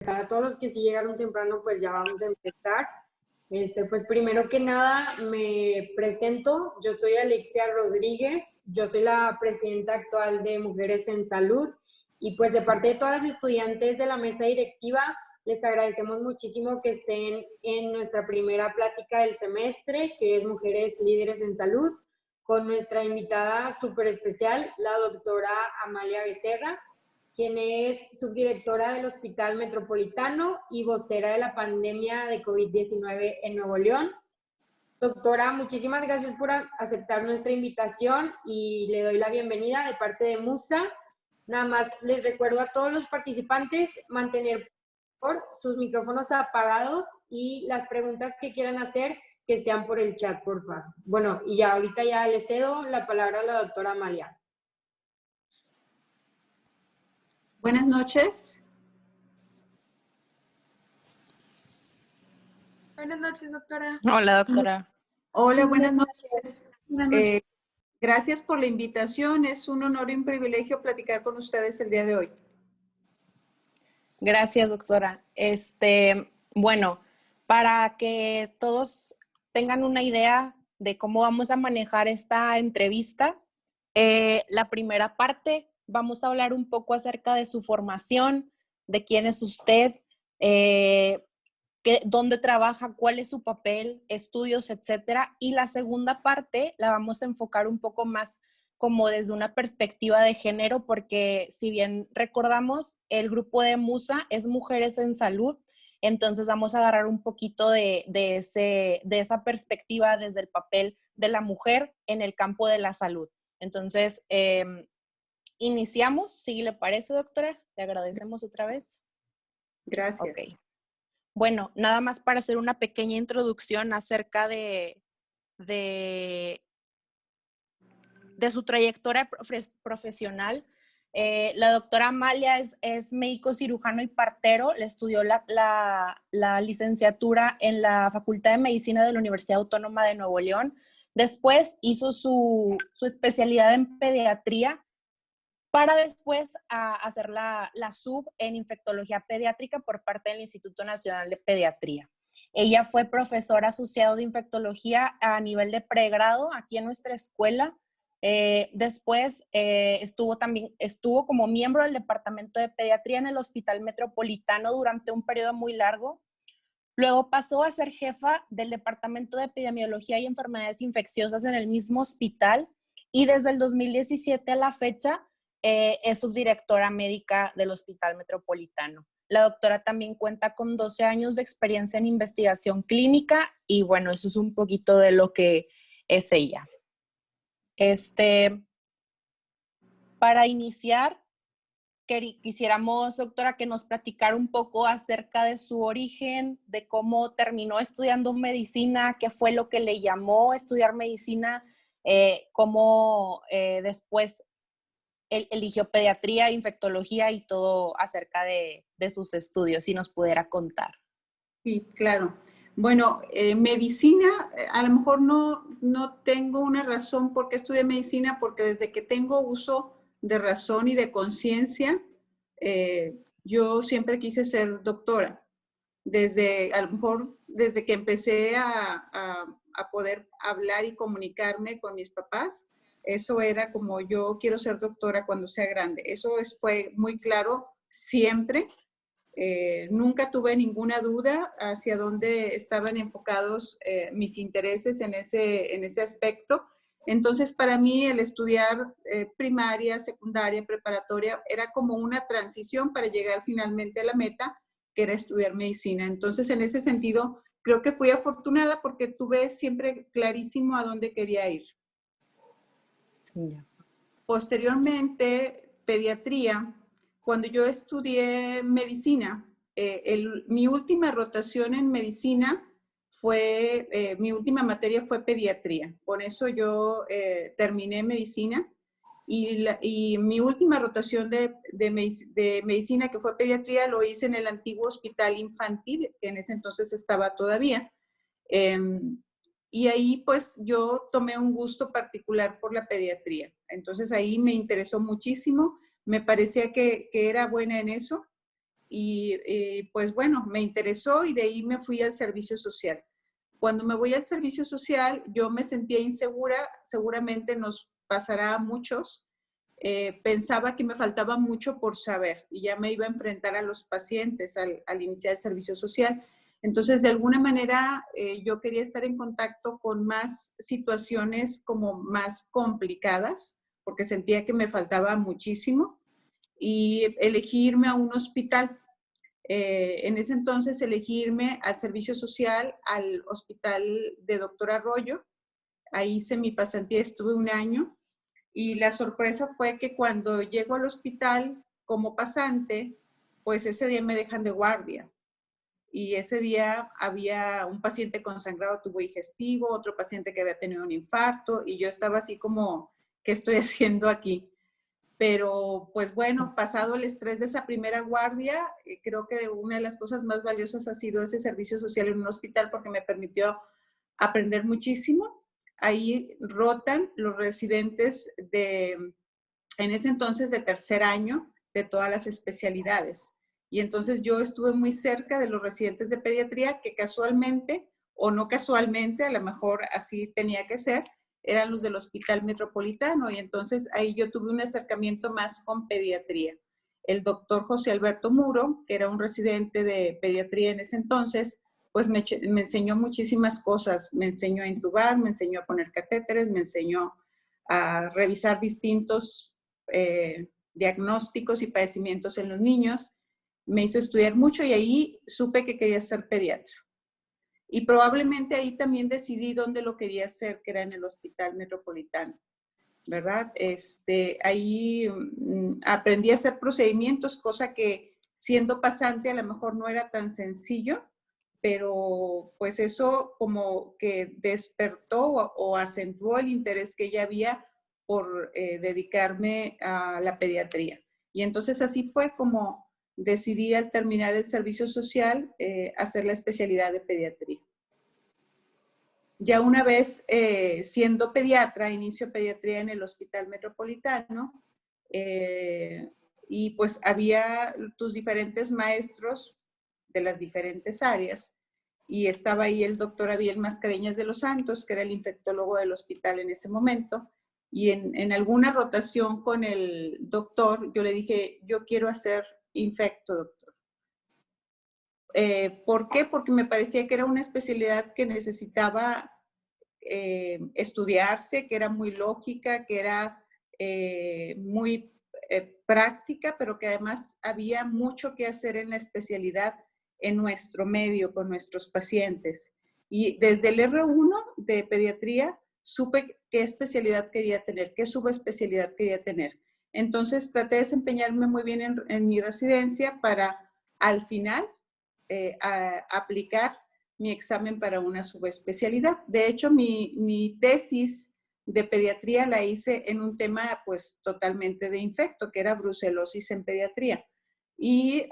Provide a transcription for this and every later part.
A todos los que sí llegaron temprano, pues ya vamos a empezar. Pues primero que nada me presento, yo soy Alexia Rodríguez, yo soy la presidenta actual de Mujeres en Salud y pues de parte de todas las estudiantes de la mesa directiva, les agradecemos muchísimo que estén en nuestra primera plática del semestre, que es Mujeres Líderes en Salud, con nuestra invitada súper especial, la doctora Amalia Becerra, quien es subdirectora del Hospital Metropolitano y vocera de la pandemia de COVID-19 en Nuevo León. Doctora, muchísimas gracias por aceptar nuestra invitación y le doy la bienvenida de parte de MUSA. Nada más les recuerdo a todos los participantes mantener por sus micrófonos apagados y las preguntas que quieran hacer que sean por el chat, por favor. Bueno, y ya ahorita ya le cedo la palabra a la doctora Amalia. Buenas noches. Buenas noches, doctora. Hola, doctora. Hola, buenas noches. Gracias por la invitación. Es un honor y un privilegio platicar con ustedes el día de hoy. Gracias, doctora. Bueno, para que todos tengan una idea de cómo vamos a manejar esta entrevista, la primera parte vamos a hablar un poco acerca de su formación, de quién es usted, dónde trabaja, cuál es su papel, estudios, etcétera. Y la segunda parte la vamos a enfocar un poco más como desde una perspectiva de género, porque si bien recordamos, el grupo de MUSA es Mujeres en Salud, entonces vamos a agarrar un poquito de esa perspectiva desde el papel de la mujer en el campo de la salud. Entonces, iniciamos, si le parece, doctora. Le agradecemos otra vez. Gracias. Ok. Bueno, nada más para hacer una pequeña introducción acerca de su trayectoria profesional. La doctora Amalia es médico cirujano y partero. Le estudió la licenciatura en la Facultad de Medicina de la Universidad Autónoma de Nuevo León. Después hizo su especialidad en pediatría para después hacer la sub en infectología pediátrica por parte del Instituto Nacional de Pediatría. Ella fue profesora asociado de infectología a nivel de pregrado aquí en nuestra escuela. Después estuvo como miembro del Departamento de Pediatría en el Hospital Metropolitano durante un periodo muy largo. Luego pasó a ser jefa del Departamento de Epidemiología y Enfermedades Infecciosas en el mismo hospital y desde el 2017 a la fecha es subdirectora médica del Hospital Metropolitano. La doctora también cuenta con 12 años de experiencia en investigación clínica y bueno, eso es un poquito de lo que es ella. Para iniciar, quisiéramos, doctora, que nos platicara un poco acerca de su origen, de cómo terminó estudiando medicina, qué fue lo que le llamó a estudiar medicina, cómo después eligió pediatría, infectología y todo acerca de sus estudios, si nos pudiera contar. Sí, claro. Bueno, medicina, a lo mejor no tengo una razón por qué estudié medicina, porque desde que tengo uso de razón y de conciencia, yo siempre quise ser doctora. A lo mejor desde que empecé a poder hablar y comunicarme con mis papás, eso era como yo quiero ser doctora cuando sea grande. Eso fue muy claro siempre. Nunca tuve ninguna duda hacia dónde estaban enfocados mis intereses en ese aspecto. Entonces, para mí el estudiar primaria, secundaria, preparatoria, era como una transición para llegar finalmente a la meta, que era estudiar medicina. Entonces, en ese sentido, creo que fui afortunada porque tuve siempre clarísimo a dónde quería ir. Yeah. Posteriormente, pediatría. Cuando yo estudié medicina, mi última rotación en medicina mi última materia fue pediatría. Con eso yo terminé medicina y mi última rotación de medicina, que fue pediatría, lo hice en el antiguo hospital infantil, que en ese entonces estaba todavía. Y ahí pues yo tomé un gusto particular por la pediatría. Entonces ahí me interesó muchísimo, me parecía que era buena en eso. y pues bueno, me interesó y de ahí me fui al servicio social. Cuando me voy al servicio social, yo me sentía insegura, seguramente nos pasará a muchos. Pensaba que me faltaba mucho por saber y ya me iba a enfrentar a los pacientes al iniciar el servicio social. Entonces, de alguna manera, yo quería estar en contacto con más situaciones como más complicadas, porque sentía que me faltaba muchísimo, y elegí irme a un hospital. En ese entonces elegí irme al servicio social, al hospital de Doctor Arroyo. Ahí hice mi pasantía, estuve un año, y la sorpresa fue que cuando llego al hospital como pasante, pues ese día me dejan de guardia. Y ese día había un paciente con sangrado tubo digestivo, otro paciente que había tenido un infarto, y yo estaba así como, ¿qué estoy haciendo aquí? Pero pues bueno, pasado el estrés de esa primera guardia, creo que una de las cosas más valiosas ha sido ese servicio social en un hospital, porque me permitió aprender muchísimo. Ahí rotan los residentes en ese entonces de tercer año, de todas las especialidades. Y entonces yo estuve muy cerca de los residentes de pediatría que casualmente, o no casualmente, a lo mejor así tenía que ser, eran los del Hospital Metropolitano, y entonces ahí yo tuve un acercamiento más con pediatría. El doctor José Alberto Muro, que era un residente de pediatría en ese entonces, pues me enseñó muchísimas cosas. Me enseñó a intubar, me enseñó a poner catéteres, me enseñó a revisar distintos diagnósticos y padecimientos en los niños. Me hizo estudiar mucho y ahí supe que quería ser pediatra. Y probablemente ahí también decidí dónde lo quería hacer, que era en el Hospital Metropolitano, ¿verdad? Ahí aprendí a hacer procedimientos, cosa que siendo pasante a lo mejor no era tan sencillo, pero pues eso como que despertó o acentuó el interés que ya había por dedicarme a la pediatría. Y entonces así fue como decidí al terminar el servicio social hacer la especialidad de pediatría. Ya una vez siendo pediatra, inicio pediatría en el Hospital Metropolitano, y pues había tus diferentes maestros de las diferentes áreas, y estaba ahí el doctor Abiel Mascareñas de los Santos, que era el infectólogo del hospital en ese momento, y en alguna rotación con el doctor, yo le dije, yo quiero hacer infecto, doctor. ¿Por qué? Porque me parecía que era una especialidad que necesitaba estudiarse, que era muy lógica, que era muy práctica, pero que además había mucho que hacer en la especialidad en nuestro medio, con nuestros pacientes. Y desde el R1 de pediatría supe qué especialidad quería tener, qué subespecialidad quería tener. Entonces traté de desempeñarme muy bien en mi residencia para al final aplicar mi examen para una subespecialidad. De hecho, mi tesis de pediatría la hice en un tema pues totalmente de infecto, que era brucelosis en pediatría. Y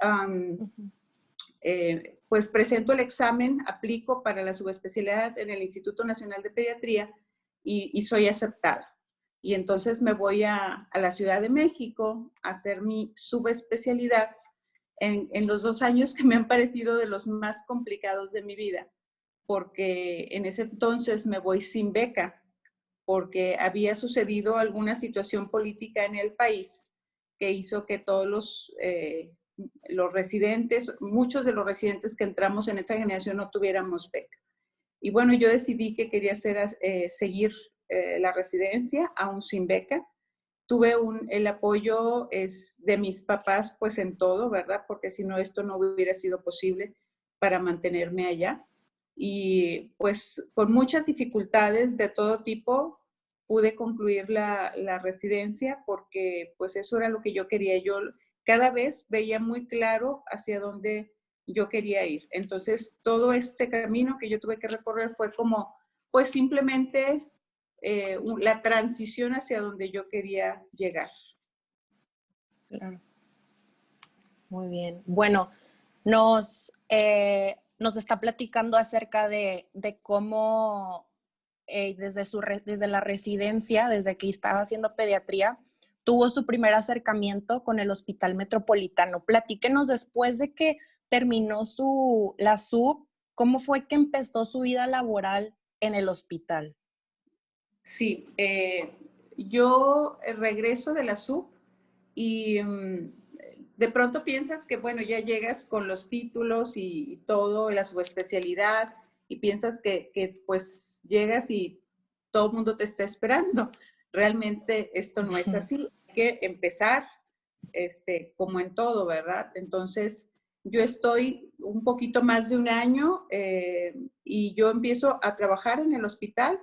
pues presento el examen, aplico para la subespecialidad en el Instituto Nacional de Pediatría y soy aceptada. Y entonces me voy a la Ciudad de México a hacer mi subespecialidad en los 2 años que me han parecido de los más complicados de mi vida, porque en ese entonces me voy sin beca, porque había sucedido alguna situación política en el país que hizo que todos los residentes, muchos de los residentes que entramos en esa generación no tuviéramos beca. Y bueno, yo decidí que quería seguir la residencia aún sin beca. Tuve el apoyo de mis papás pues en todo, ¿verdad? Porque si no, esto no hubiera sido posible para mantenerme allá. Y pues con muchas dificultades de todo tipo pude concluir la residencia, porque pues eso era lo que yo quería. Yo cada vez veía muy claro hacia dónde yo quería ir. Entonces todo este camino que yo tuve que recorrer fue como pues simplemente la transición hacia donde yo quería llegar. Claro. Muy bien. Bueno, nos está platicando acerca de cómo desde la residencia, desde que estaba haciendo pediatría, tuvo su primer acercamiento con el Hospital Metropolitano. Platíquenos, después de que terminó la SUB, ¿cómo fue que empezó su vida laboral en el hospital? Sí, yo regreso de la SUB y de pronto piensas que, bueno, ya llegas con los títulos y todo, la subespecialidad, y piensas que pues llegas y todo el mundo te está esperando. Realmente esto no es así. Hay que empezar como en todo, ¿verdad? Entonces, yo estoy un poquito más de un año y yo empiezo a trabajar en el hospital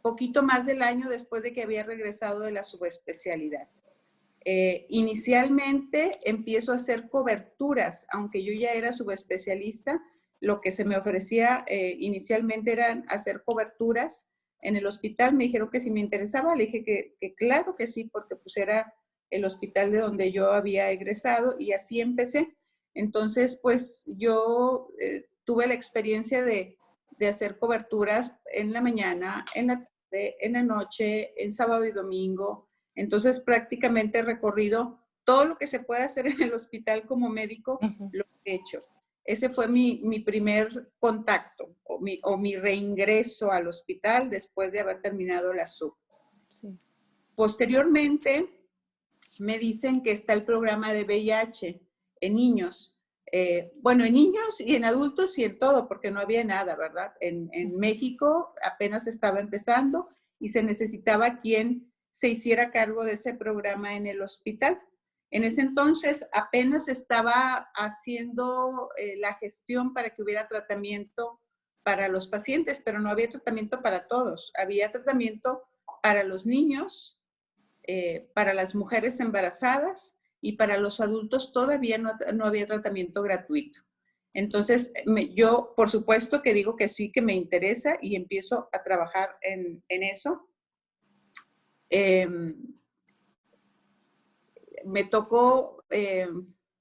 poquito más del año después de que había regresado de la subespecialidad. Inicialmente empiezo a hacer coberturas, aunque yo ya era subespecialista, lo que se me ofrecía inicialmente eran hacer coberturas en el hospital. Me dijeron que si me interesaba, le dije que claro que sí, porque pues era el hospital de donde yo había egresado y así empecé. Entonces, pues yo tuve la experiencia de hacer coberturas en la mañana, en la tarde, en la noche, en sábado y domingo. Entonces, prácticamente he recorrido todo lo que se puede hacer en el hospital como médico, lo he hecho. Ese fue mi primer contacto o mi reingreso al hospital después de haber terminado la SUB. Sí. Posteriormente, me dicen que está el programa de VIH en niños. Bueno, en niños y en adultos y en todo, porque no había nada, ¿verdad? En México apenas estaba empezando y se necesitaba quien se hiciera cargo de ese programa en el hospital. En ese entonces apenas estaba haciendo la gestión para que hubiera tratamiento para los pacientes, pero no había tratamiento para todos. Había tratamiento para los niños, para las mujeres embarazadas y para los adultos todavía no había tratamiento gratuito. Entonces, yo por supuesto que digo que sí, que me interesa y empiezo a trabajar en eso. Me tocó,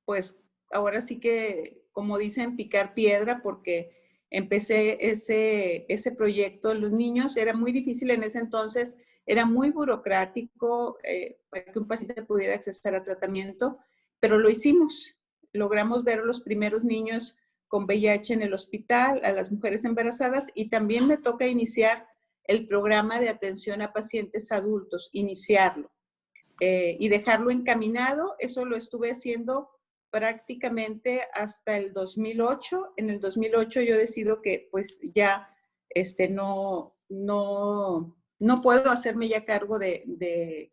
pues ahora sí que, como dicen, picar piedra porque empecé ese proyecto en los niños. Era muy difícil en ese entonces, era muy burocrático para que un paciente pudiera acceder a tratamiento, pero lo hicimos. Logramos ver a los primeros niños con VIH en el hospital, a las mujeres embarazadas, y también me toca iniciar el programa de atención a pacientes adultos, iniciarlo. Y dejarlo encaminado. Eso lo estuve haciendo prácticamente hasta el 2008. En el 2008 yo decido que pues ya no puedo hacerme ya cargo de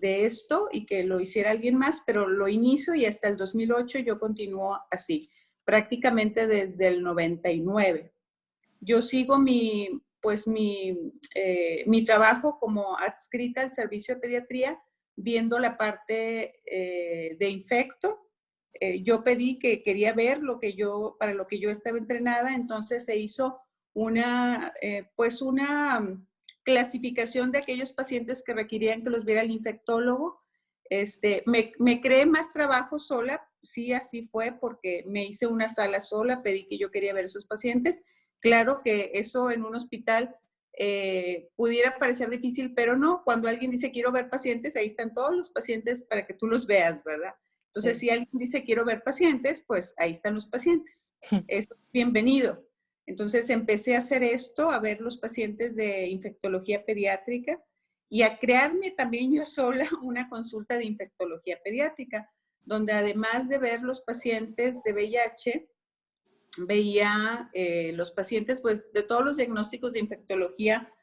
esto y que lo hiciera alguien más, pero lo inicio y hasta el 2008 yo continúo así, prácticamente desde el 99. Yo sigo mi trabajo como adscrita al servicio de pediatría, viendo la parte de infecto. Yo pedí que quería ver para lo que yo estaba entrenada, entonces se hizo una clasificación de aquellos pacientes que requerían que los viera el infectólogo. Me creé más trabajo sola, sí, así fue, porque me hice una sala sola, pedí que yo quería ver a esos pacientes. Claro que eso en un hospital pudiera parecer difícil, pero no. Cuando alguien dice quiero ver pacientes, ahí están todos los pacientes para que tú los veas, ¿verdad? Entonces, sí. Si alguien dice quiero ver pacientes, pues ahí están los pacientes. Es bienvenido. Entonces, empecé a hacer esto, a ver los pacientes de infectología pediátrica y a crearme también yo sola una consulta de infectología pediátrica, donde además de ver los pacientes de VIH, veía los pacientes pues, de todos los diagnósticos de infectología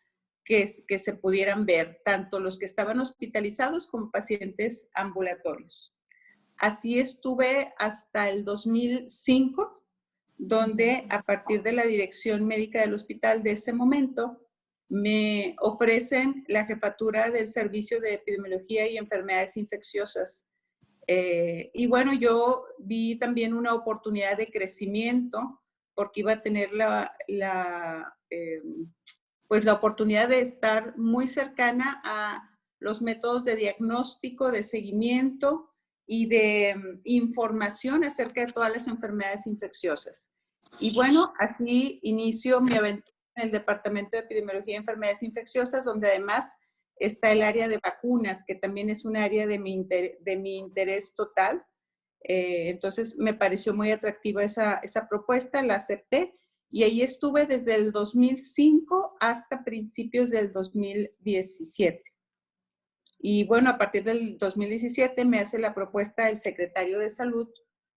que se pudieran ver, tanto los que estaban hospitalizados como pacientes ambulatorios. Así estuve hasta el 2005, donde a partir de la dirección médica del hospital de ese momento, me ofrecen la jefatura del servicio de epidemiología y enfermedades infecciosas. Y bueno, yo vi también una oportunidad de crecimiento porque iba a tener pues la oportunidad de estar muy cercana a los métodos de diagnóstico, de seguimiento y de información acerca de todas las enfermedades infecciosas. Y bueno, así inicio mi aventura en el Departamento de Epidemiología y Enfermedades Infecciosas, donde además está el área de vacunas, que también es un área de mi interés total. Entonces me pareció muy atractiva esa propuesta, la acepté y ahí estuve desde el 2005 hasta principios del 2017. Y bueno, a partir del 2017 me hace la propuesta el secretario de Salud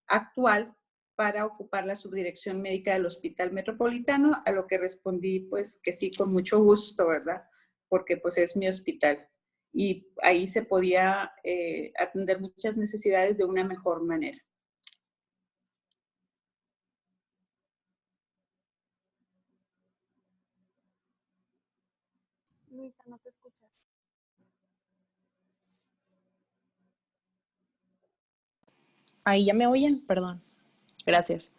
actual para ocupar la subdirección médica del Hospital Metropolitano, a lo que respondí pues que sí, con mucho gusto, ¿verdad? Porque pues es mi hospital. Y ahí se podía atender muchas necesidades de una mejor manera. Luisa, no te escuchas. Ahí ya me oyen, perdón. Gracias.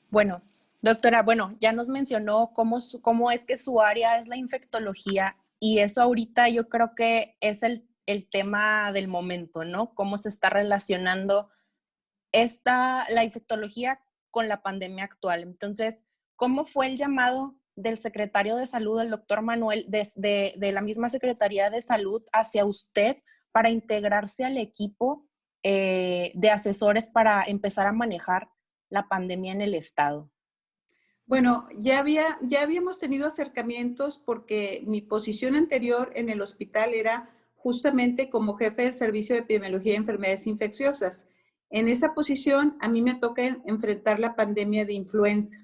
Bueno, doctora, bueno, ya nos mencionó cómo es que su área es la infectología y eso ahorita yo creo que es el tema del momento, ¿no? Cómo se está relacionando la infectología con la pandemia actual. Entonces, ¿cómo fue el llamado del secretario de Salud, el doctor Manuel, de la misma Secretaría de Salud hacia usted para integrarse al equipo de asesores para empezar a manejar la pandemia en el estado? Bueno, ya habíamos tenido acercamientos porque mi posición anterior en el hospital era justamente como jefe del Servicio de Epidemiología de Enfermedades Infecciosas. En esa posición a mí me toca enfrentar la pandemia de influenza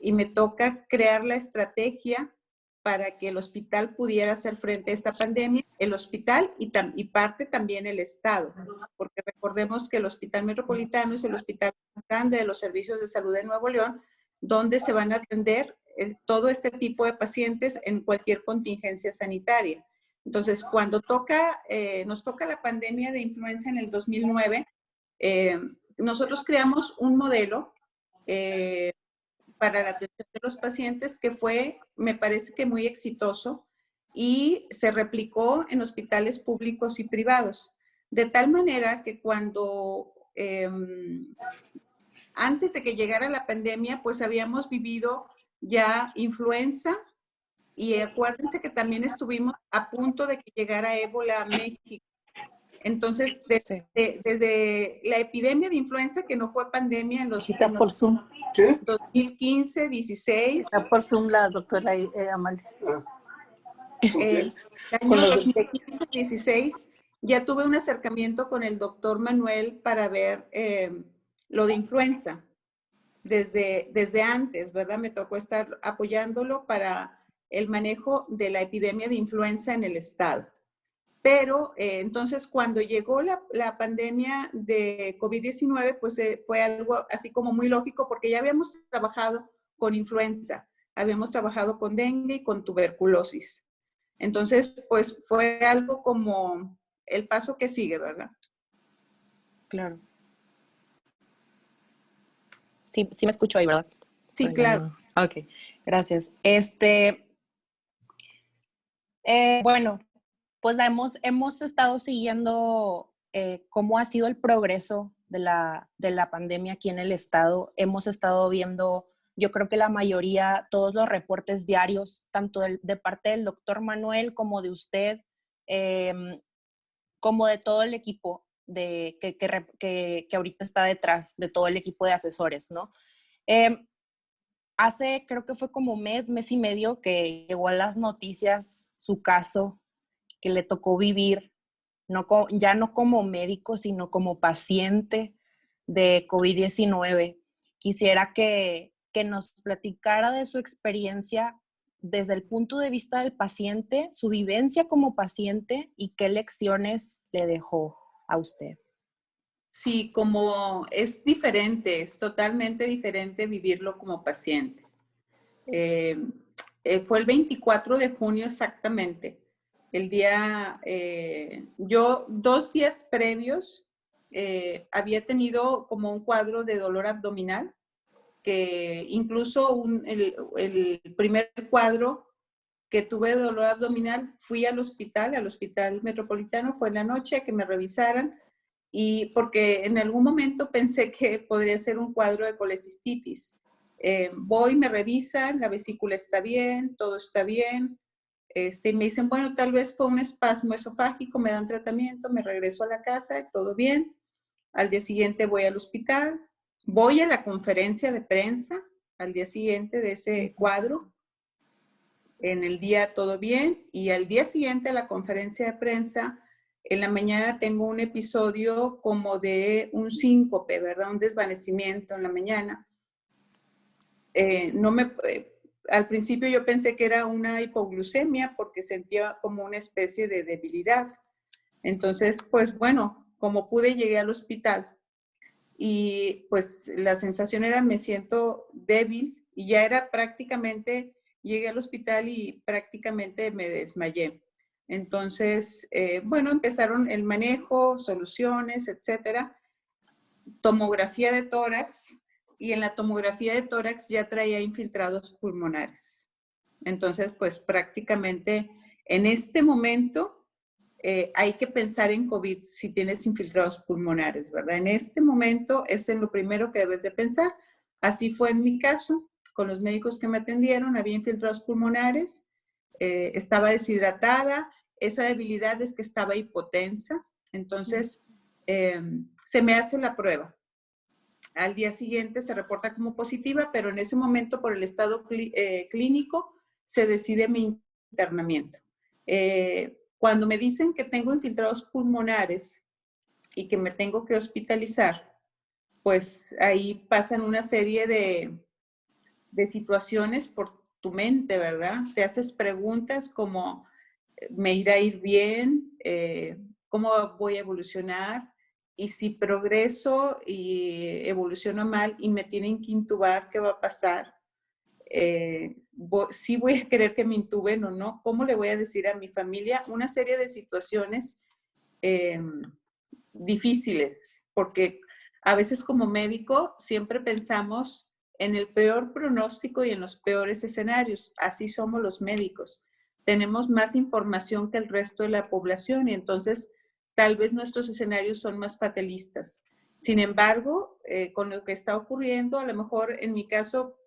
y me toca crear la estrategia para que el hospital pudiera hacer frente a esta pandemia, el hospital y parte también el Estado, porque recordemos que el Hospital Metropolitano es el hospital más grande de los servicios de salud de Nuevo León, donde se van a atender todo este tipo de pacientes en cualquier contingencia sanitaria. Entonces, cuando nos toca la pandemia de influenza en el 2009, nosotros creamos un modelo para la atención de los pacientes que fue, me parece que muy exitoso y se replicó en hospitales públicos y privados. De tal manera que cuando, antes de que llegara la pandemia, pues habíamos vivido ya influenza y acuérdense que también estuvimos a punto de que llegara ébola a México. Entonces, desde la epidemia de influenza, que no fue pandemia en los... Quita por Zoom. ¿Qué? 2015, 16. Está por Zoom la doctora Amalia. El año 2015, 16, ya tuve un acercamiento con el doctor Manuel para ver lo de influenza. Desde antes, ¿verdad? Me tocó estar apoyándolo para el manejo de la epidemia de influenza en el estado. Pero entonces cuando llegó la pandemia de COVID-19, pues fue algo así como muy lógico porque ya habíamos trabajado con influenza, habíamos trabajado con dengue y con tuberculosis. Entonces, pues fue algo como el paso que sigue, ¿verdad? Claro. Sí me escucho ahí, ¿verdad? Sí, claro. No. Ok, gracias. Bueno, pues hemos estado siguiendo cómo ha sido el progreso de la pandemia aquí en el estado. Hemos estado viendo, yo creo que la mayoría, todos los reportes diarios, tanto de parte del doctor Manuel como de usted, como de todo el equipo que ahorita está detrás de todo el equipo de asesores, ¿no? Creo que fue como mes y medio que llegó a las noticias su caso que le tocó vivir, ya no como médico, sino como paciente de COVID-19. Quisiera que nos platicara de su experiencia desde el punto de vista del paciente, su vivencia como paciente y qué lecciones le dejó a usted. Sí, como es diferente, es totalmente diferente vivirlo como paciente. Fue el 24 de junio exactamente. El día, yo 2 días previos había tenido como un cuadro de dolor abdominal, que incluso el primer cuadro que tuve de dolor abdominal, fui al hospital metropolitano, fue en la noche que me revisaran, y porque en algún momento pensé que podría ser un cuadro de colecistitis. Voy, me revisan, la vesícula está bien, todo está bien, Y me dicen, bueno, tal vez fue un espasmo esofágico, me dan tratamiento, me regreso a la casa, todo bien. Al día siguiente voy al hospital, voy a la conferencia de prensa al día siguiente de ese cuadro. En el día todo bien, y al día siguiente a la conferencia de prensa, en la mañana tengo un episodio como de un síncope, ¿verdad? Un desvanecimiento en la mañana. Al principio yo pensé que era una hipoglucemia porque sentía como una especie de debilidad. Entonces, pues bueno, como pude llegué al hospital y pues la sensación era me siento débil y ya era prácticamente, llegué al hospital y prácticamente me desmayé. Entonces, bueno, empezaron el manejo, soluciones, etcétera. Tomografía de tórax, y en la tomografía de tórax ya traía infiltrados pulmonares. Entonces, pues prácticamente en este momento hay que pensar en COVID si tienes infiltrados pulmonares, ¿verdad? En este momento es en lo primero que debes de pensar. Así fue en mi caso, con los médicos que me atendieron, había infiltrados pulmonares, estaba deshidratada, esa debilidad es que estaba hipotensa, entonces se me hace la prueba. Al día siguiente se reporta como positiva, pero en ese momento por el estado clínico se decide mi internamiento. Cuando me dicen que tengo infiltrados pulmonares y que me tengo que hospitalizar, pues ahí pasan una serie de situaciones por tu mente, ¿verdad? Te haces preguntas como, ¿me irá a ir bien? ¿Cómo voy a evolucionar? Y si progreso y evoluciono mal y me tienen que intubar, ¿qué va a pasar? ¿Sí voy a querer que me intuben o no? ¿Cómo le voy a decir a mi familia? Una serie de situaciones difíciles, porque a veces como médico siempre pensamos en el peor pronóstico y en los peores escenarios. Así somos los médicos. Tenemos más información que el resto de la población y entonces tal vez nuestros escenarios son más fatalistas. Sin embargo, con lo que está ocurriendo, a lo mejor en mi caso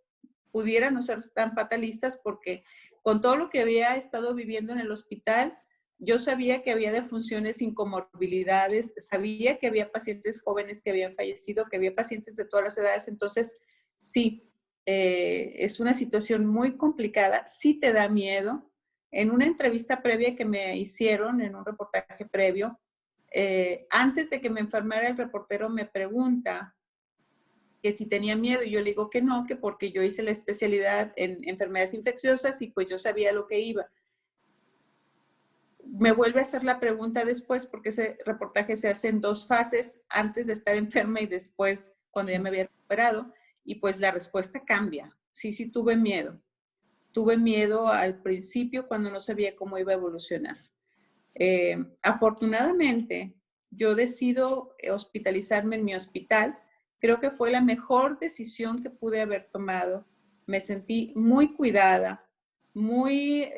pudiera no ser tan fatalistas porque con todo lo que había estado viviendo en el hospital, yo sabía que había defunciones sin comorbilidades, sabía que había pacientes jóvenes que habían fallecido, que había pacientes de todas las edades. Entonces, sí, es una situación muy complicada, sí te da miedo. En una entrevista previa que me hicieron, en un reportaje previo, antes de que me enfermara, el reportero me pregunta que si tenía miedo, y yo le digo que no, que porque yo hice la especialidad en enfermedades infecciosas y pues yo sabía lo que iba. Me vuelve a hacer la pregunta después, porque ese reportaje se hace en 2 fases, antes de estar enferma y después cuando ya me había recuperado, y pues la respuesta cambia. Sí tuve miedo. Tuve miedo al principio cuando no sabía cómo iba a evolucionar. Afortunadamente, yo decido hospitalizarme en mi hospital. Creo que fue la mejor decisión que pude haber tomado. Me sentí muy cuidada, muy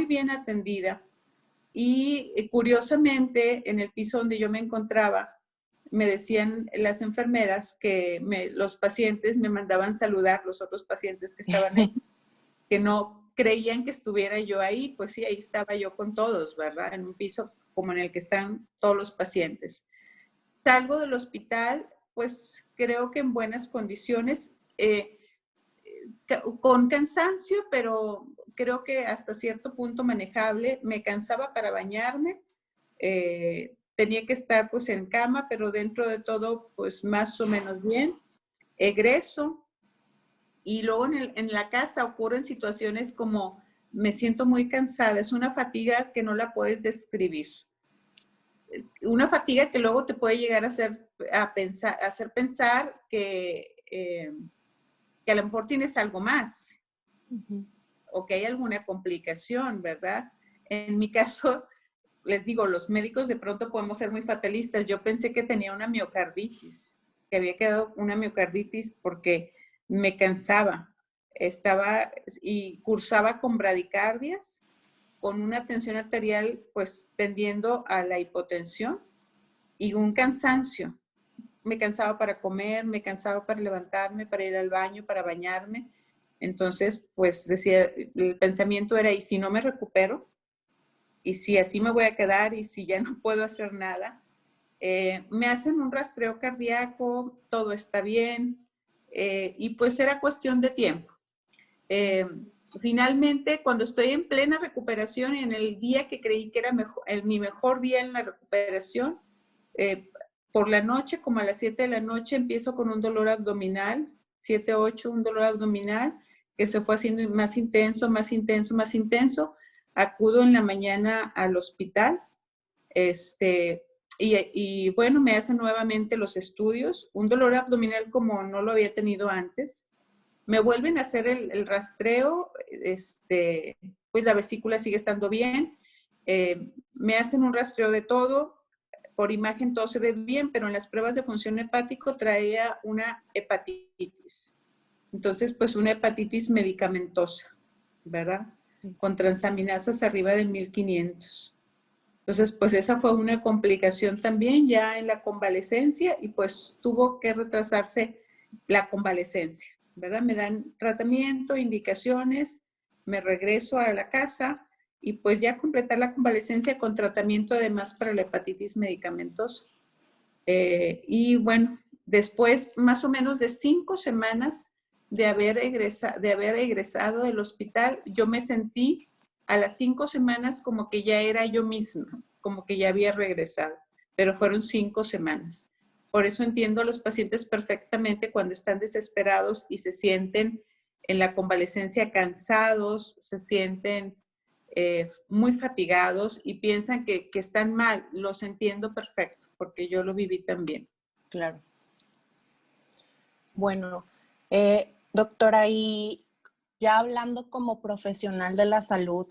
bien atendida. Y curiosamente, en el piso donde yo me encontraba, me decían las enfermeras que los pacientes me mandaban saludar, los otros pacientes que estaban ahí, que no creían que estuviera yo ahí. Pues sí, ahí estaba yo con todos, ¿verdad? En un piso como en el que están todos los pacientes. Salgo del hospital, pues creo que en buenas condiciones, con cansancio, pero creo que hasta cierto punto manejable. Me cansaba para bañarme, tenía que estar pues en cama, pero dentro de todo pues más o menos bien. Egreso y luego en la casa ocurren situaciones como me siento muy cansada. Es una fatiga que no la puedes describir. Una fatiga que luego te puede llegar a hacer pensar que a lo mejor tienes algo más. O que hay alguna complicación, ¿verdad? En mi caso, les digo, los médicos de pronto podemos ser muy fatalistas. Yo pensé que tenía una miocarditis, que había quedado una miocarditis porque me cansaba. Estaba y cursaba con bradicardias, con una tensión arterial pues tendiendo a la hipotensión y un cansancio. Me cansaba para comer, me cansaba para levantarme, para ir al baño, para bañarme. Entonces, pues decía, el pensamiento era, ¿y si no me recupero? ¿Y si así me voy a quedar? ¿Y si ya no puedo hacer nada? Me hacen un rastreo cardíaco, todo está bien, y pues era cuestión de tiempo. Finalmente, cuando estoy en plena recuperación, en el día que creí que era mi mejor día en la recuperación, por la noche, como a las 7 de la noche, empiezo con un dolor abdominal, 7, 8, un dolor abdominal que se fue haciendo más intenso, más intenso, más intenso. Acudo en la mañana al hospital, y bueno, me hacen nuevamente los estudios, un dolor abdominal como no lo había tenido antes. Me vuelven a hacer el rastreo, pues la vesícula sigue estando bien, me hacen un rastreo de todo, por imagen todo se ve bien, pero en las pruebas de función hepático traía una hepatitis. Entonces, pues una hepatitis medicamentosa, ¿verdad? Con transaminasas arriba de 1500. Entonces, pues esa fue una complicación también ya en la convalecencia y pues tuvo que retrasarse la convalecencia, ¿verdad? Me dan tratamiento, indicaciones, me regreso a la casa y pues ya completar la convalecencia con tratamiento además para la hepatitis medicamentosa. Y bueno, después más o menos de 5 semanas de haber egresado del hospital, yo me sentí a las 5 semanas como que ya era yo misma, como que ya había regresado, pero fueron 5 semanas. Por eso entiendo a los pacientes perfectamente cuando están desesperados y se sienten en la convalecencia cansados, se sienten muy fatigados y piensan que están mal. Los entiendo perfecto, porque yo lo viví también. Claro. Bueno, doctora, y ya hablando como profesional de la salud,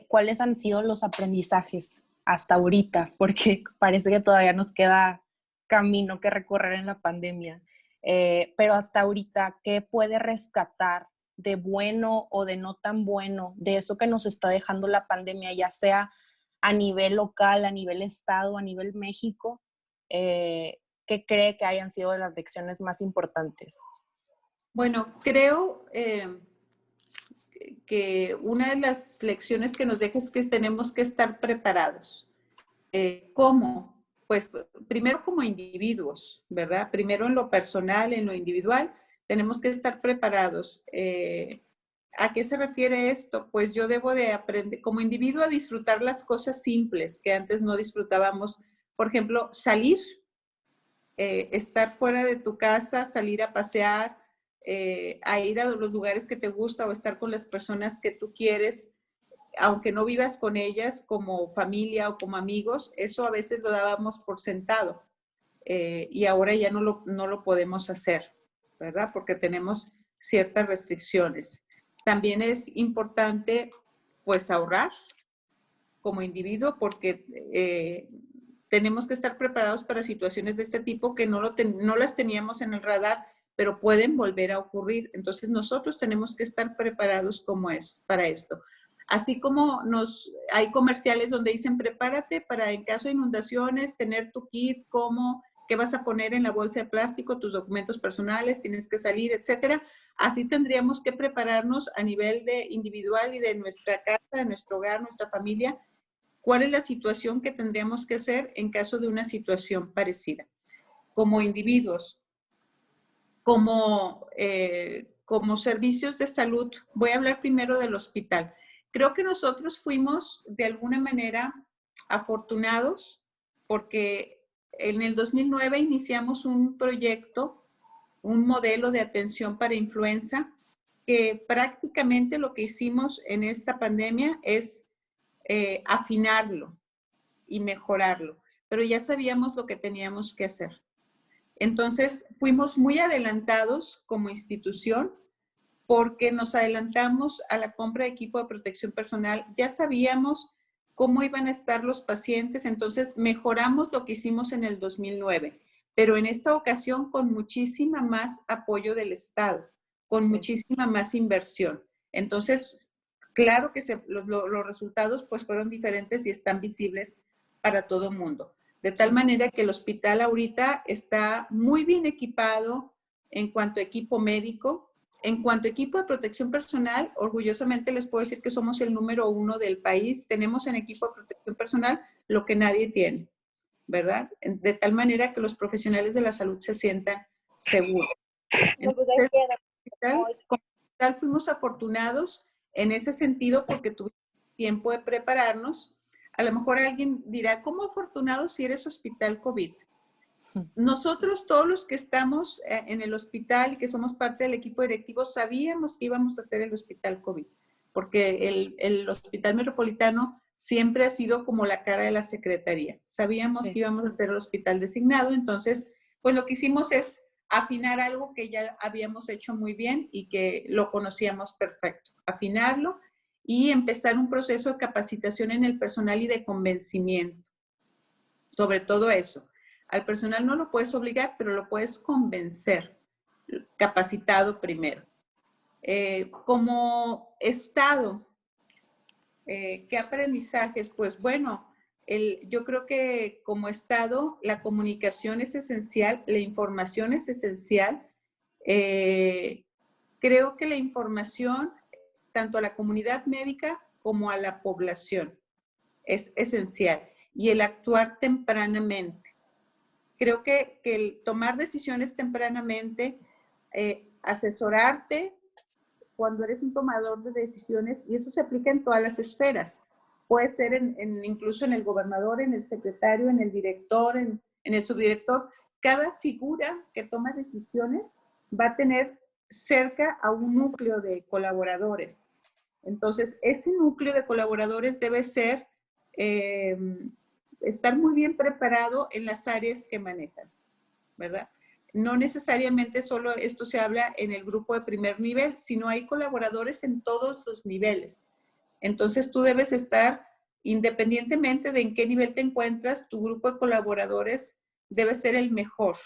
¿cuáles han sido los aprendizajes hasta ahorita? Porque parece que todavía nos queda camino que recorrer en la pandemia. Pero hasta ahorita, ¿qué puede rescatar de bueno o de no tan bueno de eso que nos está dejando la pandemia, ya sea a nivel local, a nivel estado, a nivel México? ¿Qué cree que hayan sido las lecciones más importantes? Bueno, creo que una de las lecciones que nos deja es que tenemos que estar preparados. ¿Cómo? Pues primero como individuos, ¿verdad? Primero en lo personal, en lo individual, tenemos que estar preparados. ¿A qué se refiere esto? Pues yo debo de aprender como individuo a disfrutar las cosas simples que antes no disfrutábamos. Por ejemplo, salir, estar fuera de tu casa, salir a pasear, a ir a los lugares que te gusta o estar con las personas que tú quieres, aunque no vivas con ellas como familia o como amigos, eso a veces lo dábamos por sentado y ahora ya no lo podemos hacer, ¿verdad? Porque tenemos ciertas restricciones. También es importante, pues, ahorrar como individuo porque tenemos que estar preparados para situaciones de este tipo que no las teníamos en el radar, pero pueden volver a ocurrir. Entonces, nosotros tenemos que estar preparados para esto. Así como hay comerciales donde dicen, prepárate para en caso de inundaciones, tener tu kit, qué vas a poner en la bolsa de plástico, tus documentos personales, tienes que salir, etcétera. Así tendríamos que prepararnos a nivel de individual y de nuestra casa, de nuestro hogar, nuestra familia. ¿Cuál es la situación que tendríamos que hacer en caso de una situación parecida? Como individuos, como servicios de salud, voy a hablar primero del hospital. Creo que nosotros fuimos de alguna manera afortunados porque en el 2009 iniciamos un proyecto, un modelo de atención para influenza, que prácticamente lo que hicimos en esta pandemia es afinarlo y mejorarlo, pero ya sabíamos lo que teníamos que hacer. Entonces, fuimos muy adelantados como institución porque nos adelantamos a la compra de equipo de protección personal. Ya sabíamos cómo iban a estar los pacientes, entonces mejoramos lo que hicimos en el 2009, pero en esta ocasión con muchísima más apoyo del Estado, con muchísima más inversión. Entonces, claro que los resultados pues fueron diferentes y están visibles para todo el mundo. De tal manera que el hospital ahorita está muy bien equipado en cuanto a equipo médico. En cuanto a equipo de protección personal, orgullosamente les puedo decir que somos el número 1 del país. Tenemos en equipo de protección personal lo que nadie tiene, ¿verdad? De tal manera que los profesionales de la salud se sientan seguros. Entonces, como tal, fuimos afortunados en ese sentido porque tuvimos tiempo de prepararnos. A lo mejor alguien dirá, ¿cómo afortunado si eres hospital COVID? Nosotros, todos los que estamos en el hospital y que somos parte del equipo directivo, sabíamos que íbamos a hacer el hospital COVID, porque el hospital metropolitano siempre ha sido como la cara de la secretaría. Sabíamos que íbamos a hacer el hospital designado, entonces, pues lo que hicimos es afinar algo que ya habíamos hecho muy bien y que lo conocíamos perfecto. Afinarlo y empezar un proceso de capacitación en el personal y de convencimiento. Sobre todo eso. Al personal no lo puedes obligar, pero lo puedes convencer, capacitado primero. Como Estado, ¿qué aprendizajes? Pues bueno, yo creo que como Estado la comunicación es esencial, la información es esencial. Creo que la información, tanto a la comunidad médica como a la población, es esencial. Y el actuar tempranamente. Creo que el tomar decisiones tempranamente, asesorarte cuando eres un tomador de decisiones, y eso se aplica en todas las esferas. Puede ser incluso en el gobernador, en el secretario, en el director, en el subdirector. Cada figura que toma decisiones va a tener cerca a un núcleo de colaboradores. Entonces, ese núcleo de colaboradores debe ser estar muy bien preparado en las áreas que manejan, ¿verdad? No necesariamente solo esto se habla en el grupo de primer nivel, sino hay colaboradores en todos los niveles. Entonces tú debes estar, independientemente de en qué nivel te encuentras, tu grupo de colaboradores debe ser el mejor,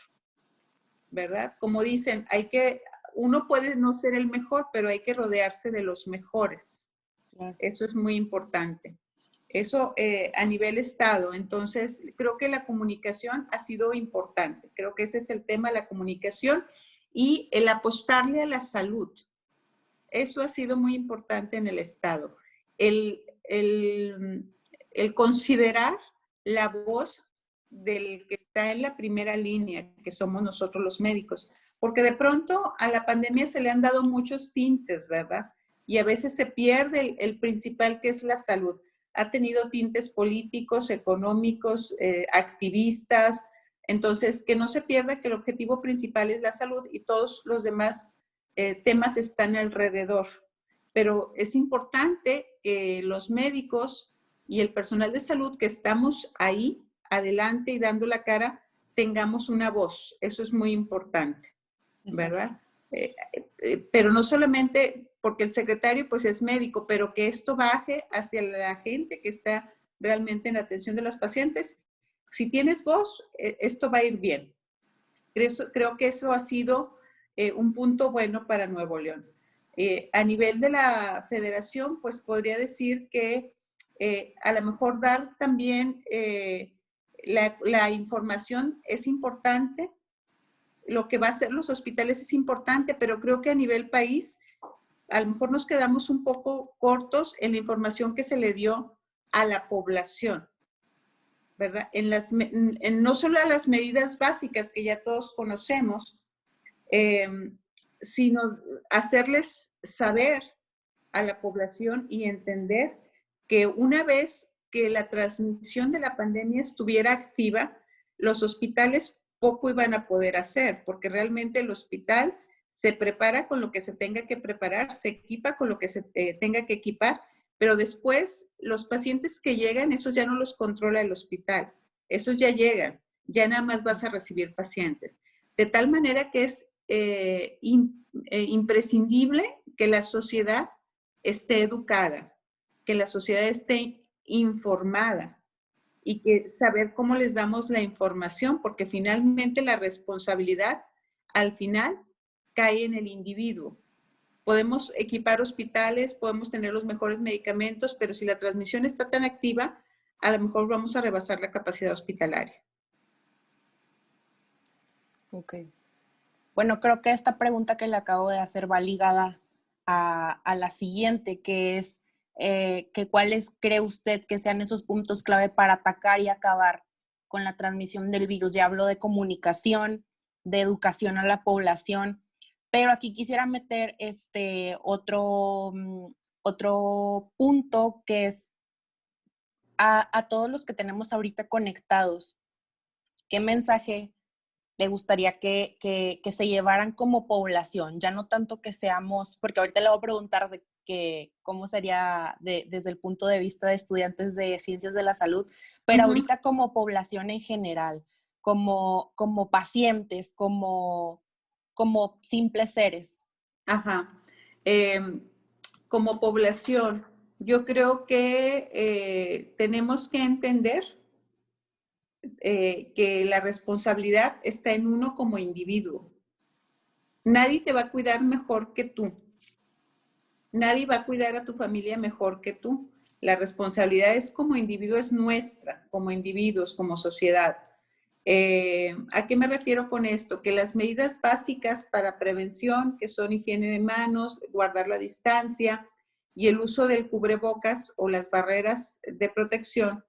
¿verdad? Como dicen, uno puede no ser el mejor, pero hay que rodearse de los mejores. Eso es muy importante. Eso a nivel Estado. Entonces, creo que la comunicación ha sido importante. Creo que ese es el tema, la comunicación y el apostarle a la salud. Eso ha sido muy importante en el Estado. El considerar la voz del que está en la primera línea, que somos nosotros los médicos. Porque de pronto a la pandemia se le han dado muchos tintes, ¿verdad? Y a veces se pierde el principal, que es la salud. Ha tenido tintes políticos, económicos, activistas. Entonces, que no se pierda que el objetivo principal es la salud y todos los demás temas están alrededor. Pero es importante que los médicos y el personal de salud que estamos ahí, adelante y dando la cara, tengamos una voz. Eso es muy importante, ¿verdad? Pero no solamente porque el secretario pues es médico, pero que esto baje hacia la gente que está realmente en la atención de los pacientes. Si tienes voz, esto va a ir bien. Creo que eso ha sido un punto bueno para Nuevo León. A nivel de la federación, pues podría decir que a lo mejor dar también la información es importante. Lo que va a hacer los hospitales es importante, pero creo que a nivel país a lo mejor nos quedamos un poco cortos en la información que se le dio a la población, ¿verdad? No solo a las medidas básicas que ya todos conocemos, sino hacerles saber a la población y entender que una vez que la transmisión de la pandemia estuviera activa, los hospitales poco iban a poder hacer, porque realmente el hospital se prepara con lo que se tenga que preparar, se equipa con lo que se tenga que equipar, pero después los pacientes que llegan, esos ya no los controla el hospital, esos ya llegan, ya nada más vas a recibir pacientes. De tal manera que es imprescindible que la sociedad esté educada, que la sociedad esté informada y que saber cómo les damos la información, porque finalmente la responsabilidad al final cae en el individuo. Podemos equipar hospitales, podemos tener los mejores medicamentos, pero si la transmisión está tan activa, a lo mejor vamos a rebasar la capacidad hospitalaria. Ok. Bueno, creo que esta pregunta que le acabo de hacer va ligada a la siguiente, que es que cuáles cree usted que sean esos puntos clave para atacar y acabar con la transmisión del virus. Ya hablo de comunicación, de educación a la población, pero aquí quisiera meter otro punto que es a todos los que tenemos ahorita conectados. ¿Qué mensaje le gustaría que se llevaran como población? Ya no tanto que seamos, porque ahorita le voy a preguntar de cómo sería desde el punto de vista de estudiantes de ciencias de la salud, pero ahorita como población en general, como pacientes, como simples seres. Ajá. Como población, yo creo que tenemos que entender que la responsabilidad está en uno como individuo. Nadie te va a cuidar mejor que tú. Nadie va a cuidar a tu familia mejor que tú. La responsabilidad es como individuo, es nuestra, como individuos, como sociedad. ¿A qué me refiero con esto? Que las medidas básicas para prevención, que son higiene de manos, guardar la distancia y el uso del cubrebocas o las barreras de protección,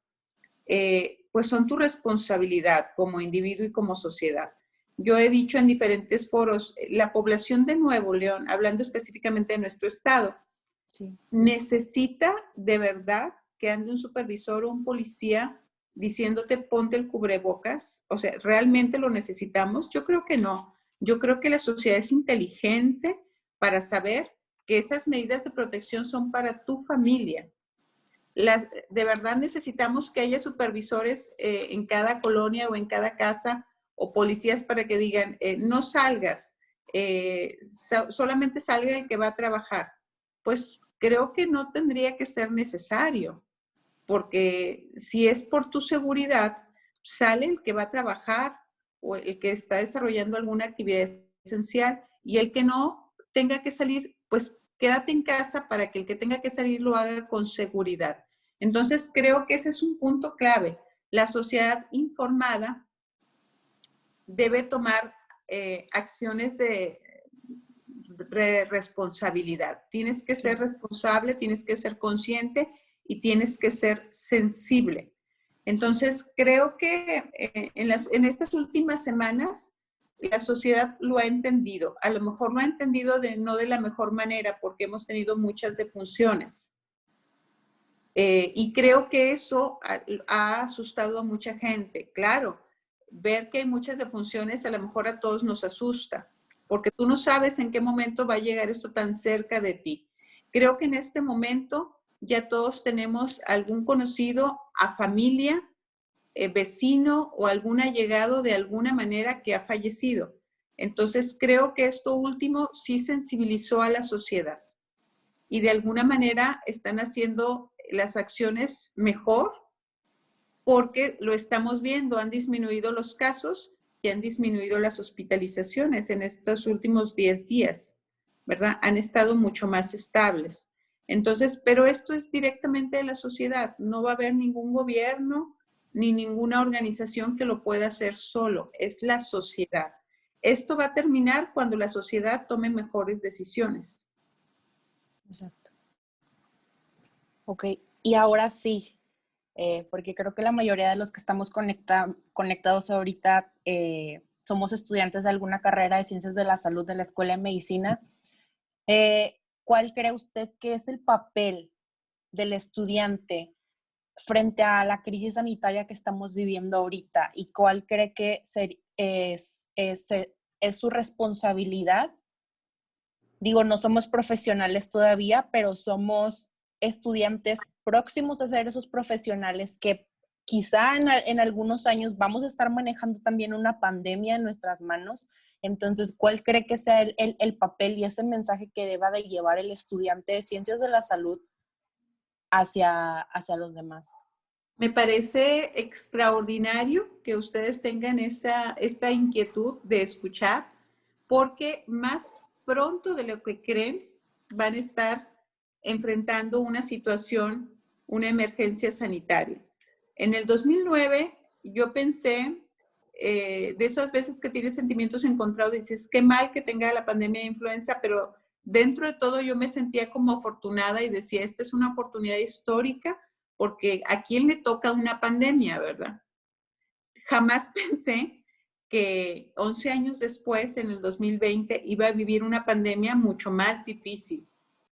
pues son tu responsabilidad como individuo y como sociedad. Yo he dicho en diferentes foros, la población de Nuevo León, hablando específicamente de nuestro estado, Sí. necesita de verdad que ande un supervisor o un policía diciéndote ponte el cubrebocas. O sea, ¿realmente lo necesitamos? Yo creo que no. Yo creo que la sociedad es inteligente para saber que esas medidas de protección son para tu familia. De verdad necesitamos que haya supervisores en cada colonia o en cada casa o policías para que digan, no salgas, solamente salga el que va a trabajar. Pues creo que no tendría que ser necesario, porque si es por tu seguridad, sale el que va a trabajar o el que está desarrollando alguna actividad esencial y el que no tenga que salir, pues quédate en casa para que el que tenga que salir lo haga con seguridad. Entonces, creo que ese es un punto clave. La sociedad informada debe tomar acciones de responsabilidad. Tienes que ser responsable, tienes que ser consciente y tienes que ser sensible. Entonces, creo que en estas últimas semanas la sociedad lo ha entendido. A lo mejor lo ha entendido no de la mejor manera porque hemos tenido muchas defunciones. Y creo que eso ha asustado a mucha gente. Claro, ver que hay muchas defunciones a lo mejor a todos nos asusta, porque tú no sabes en qué momento va a llegar esto tan cerca de ti. Creo que en este momento ya todos tenemos algún conocido, a familia, vecino o algún allegado de alguna manera que ha fallecido. Entonces creo que esto último sí sensibilizó a la sociedad y de alguna manera están haciendo las acciones mejor porque lo estamos viendo, han disminuido los casos y han disminuido las hospitalizaciones en estos últimos 10 días, ¿verdad? Han estado mucho más estables. Entonces, pero esto es directamente de la sociedad, no va a haber ningún gobierno ni ninguna organización que lo pueda hacer solo, es la sociedad. Esto va a terminar cuando la sociedad tome mejores decisiones. Exacto. Ok, y ahora sí, porque creo que la mayoría de los que estamos conectados ahorita somos estudiantes de alguna carrera de ciencias de la salud de la Escuela de Medicina. ¿Cuál cree usted que es el papel del estudiante frente a la crisis sanitaria que estamos viviendo ahorita? ¿Y cuál cree que es su responsabilidad? Digo, no somos profesionales todavía, pero somos estudiantes próximos a ser esos profesionales que quizá en algunos años vamos a estar manejando también una pandemia en nuestras manos. Entonces, ¿cuál cree que sea el papel y ese mensaje que deba de llevar el estudiante de ciencias de la salud hacia los demás? Me parece extraordinario que ustedes tengan esta inquietud de escuchar, porque más pronto de lo que creen van a estar enfrentando una situación, una emergencia sanitaria. En el 2009 yo pensé de esas veces que tienes sentimientos encontrados, dices, qué mal que tenga la pandemia de influenza, pero dentro de todo yo me sentía como afortunada y decía, esta es una oportunidad histórica porque ¿a quién le toca una pandemia, verdad? Jamás pensé que 11 años después, en el 2020, iba a vivir una pandemia mucho más difícil,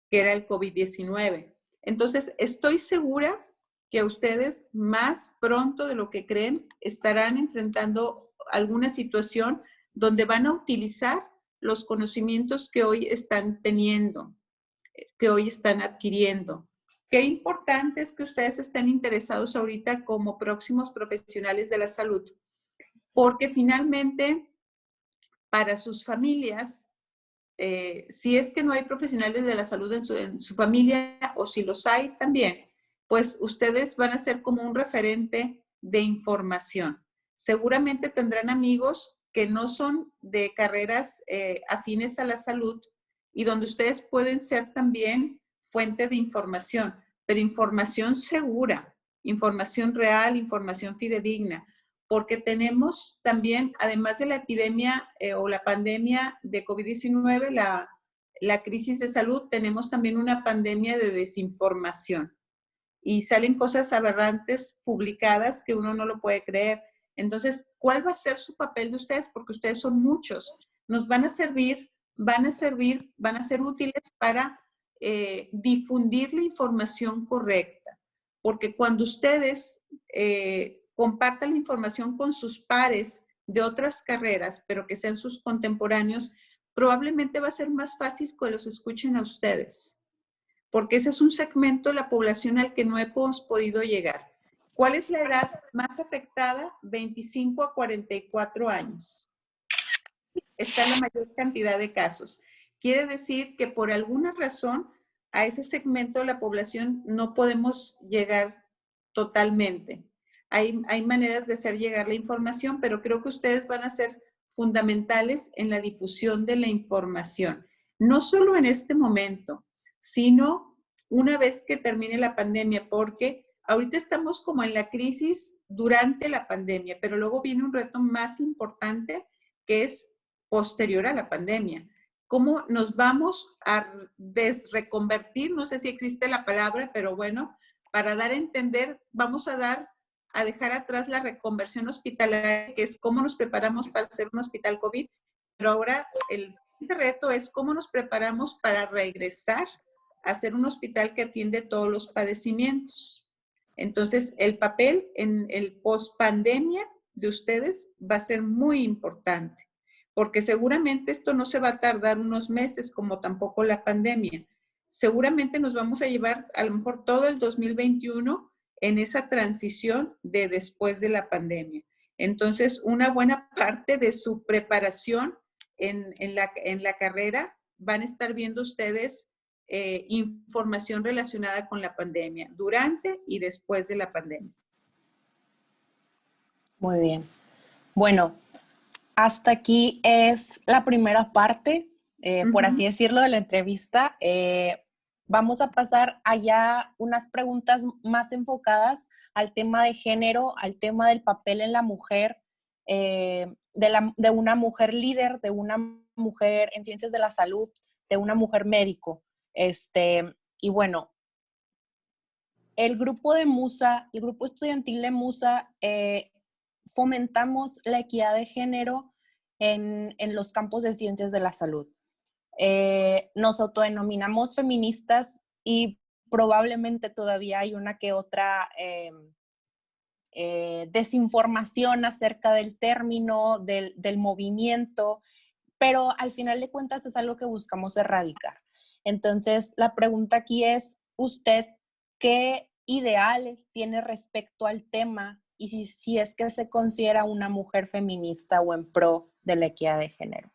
que era el COVID-19. Entonces, estoy segura que ustedes más pronto de lo que creen estarán enfrentando alguna situación donde van a utilizar los conocimientos que hoy están teniendo, que hoy están adquiriendo. Qué importante es que ustedes estén interesados ahorita como próximos profesionales de la salud, porque finalmente para sus familias, si es que no hay profesionales de la salud en su familia, o si los hay también, pues ustedes van a ser como un referente de información. Seguramente tendrán amigos que no son de carreras afines a la salud y donde ustedes pueden ser también fuente de información, pero información segura, información real, información fidedigna, porque tenemos también, además de la epidemia o la pandemia de COVID-19, la crisis de salud, tenemos también una pandemia de desinformación. Y salen cosas aberrantes publicadas que uno no lo puede creer. Entonces, ¿cuál va a ser su papel de ustedes? Porque ustedes son muchos. Nos van a servir, van a ser útiles para difundir la información correcta. Porque cuando ustedes compartan la información con sus pares de otras carreras, pero que sean sus contemporáneos, probablemente va a ser más fácil que los escuchen a ustedes, porque ese es un segmento de la población al que no hemos podido llegar. ¿Cuál es la edad más afectada? 25 a 44 años. Está la mayor cantidad de casos. Quiere decir que por alguna razón a ese segmento de la población no podemos llegar totalmente. Hay maneras de hacer llegar la información, pero creo que ustedes van a ser fundamentales en la difusión de la información. No solo en este momento, sino una vez que termine la pandemia, porque ahorita estamos como en la crisis durante la pandemia, pero luego viene un reto más importante que es posterior a la pandemia. ¿Cómo nos vamos a desreconvertir? No sé si existe la palabra, pero bueno, para dar a entender, vamos a dejar atrás la reconversión hospitalaria, que es cómo nos preparamos para hacer un hospital COVID, pero ahora el siguiente reto es cómo nos preparamos para regresar a hacer un hospital que atiende todos los padecimientos. Entonces, el papel en el post-pandemia de ustedes va a ser muy importante, porque seguramente esto no se va a tardar unos meses, como tampoco la pandemia. Seguramente nos vamos a llevar a lo mejor todo el 2021 en esa transición de después de la pandemia. Entonces, una buena parte de su preparación en la carrera van a estar viendo ustedes información relacionada con la pandemia, durante y después de la pandemia. Muy bien. Bueno, hasta aquí es la primera parte, por así decirlo, de la entrevista. Vamos a pasar allá unas preguntas más enfocadas al tema de género, al tema del papel en la mujer, de una mujer líder, de una mujer en ciencias de la salud, de una mujer médico. Y bueno, el grupo de Musa, el grupo estudiantil de Musa, fomentamos la equidad de género en los campos de ciencias de la salud. Nos autodenominamos feministas y probablemente todavía hay una que otra desinformación acerca del término, del movimiento, pero al final de cuentas es algo que buscamos erradicar. Entonces, la pregunta aquí es, ¿usted qué ideales tiene respecto al tema y si es que se considera una mujer feminista o en pro de la equidad de género?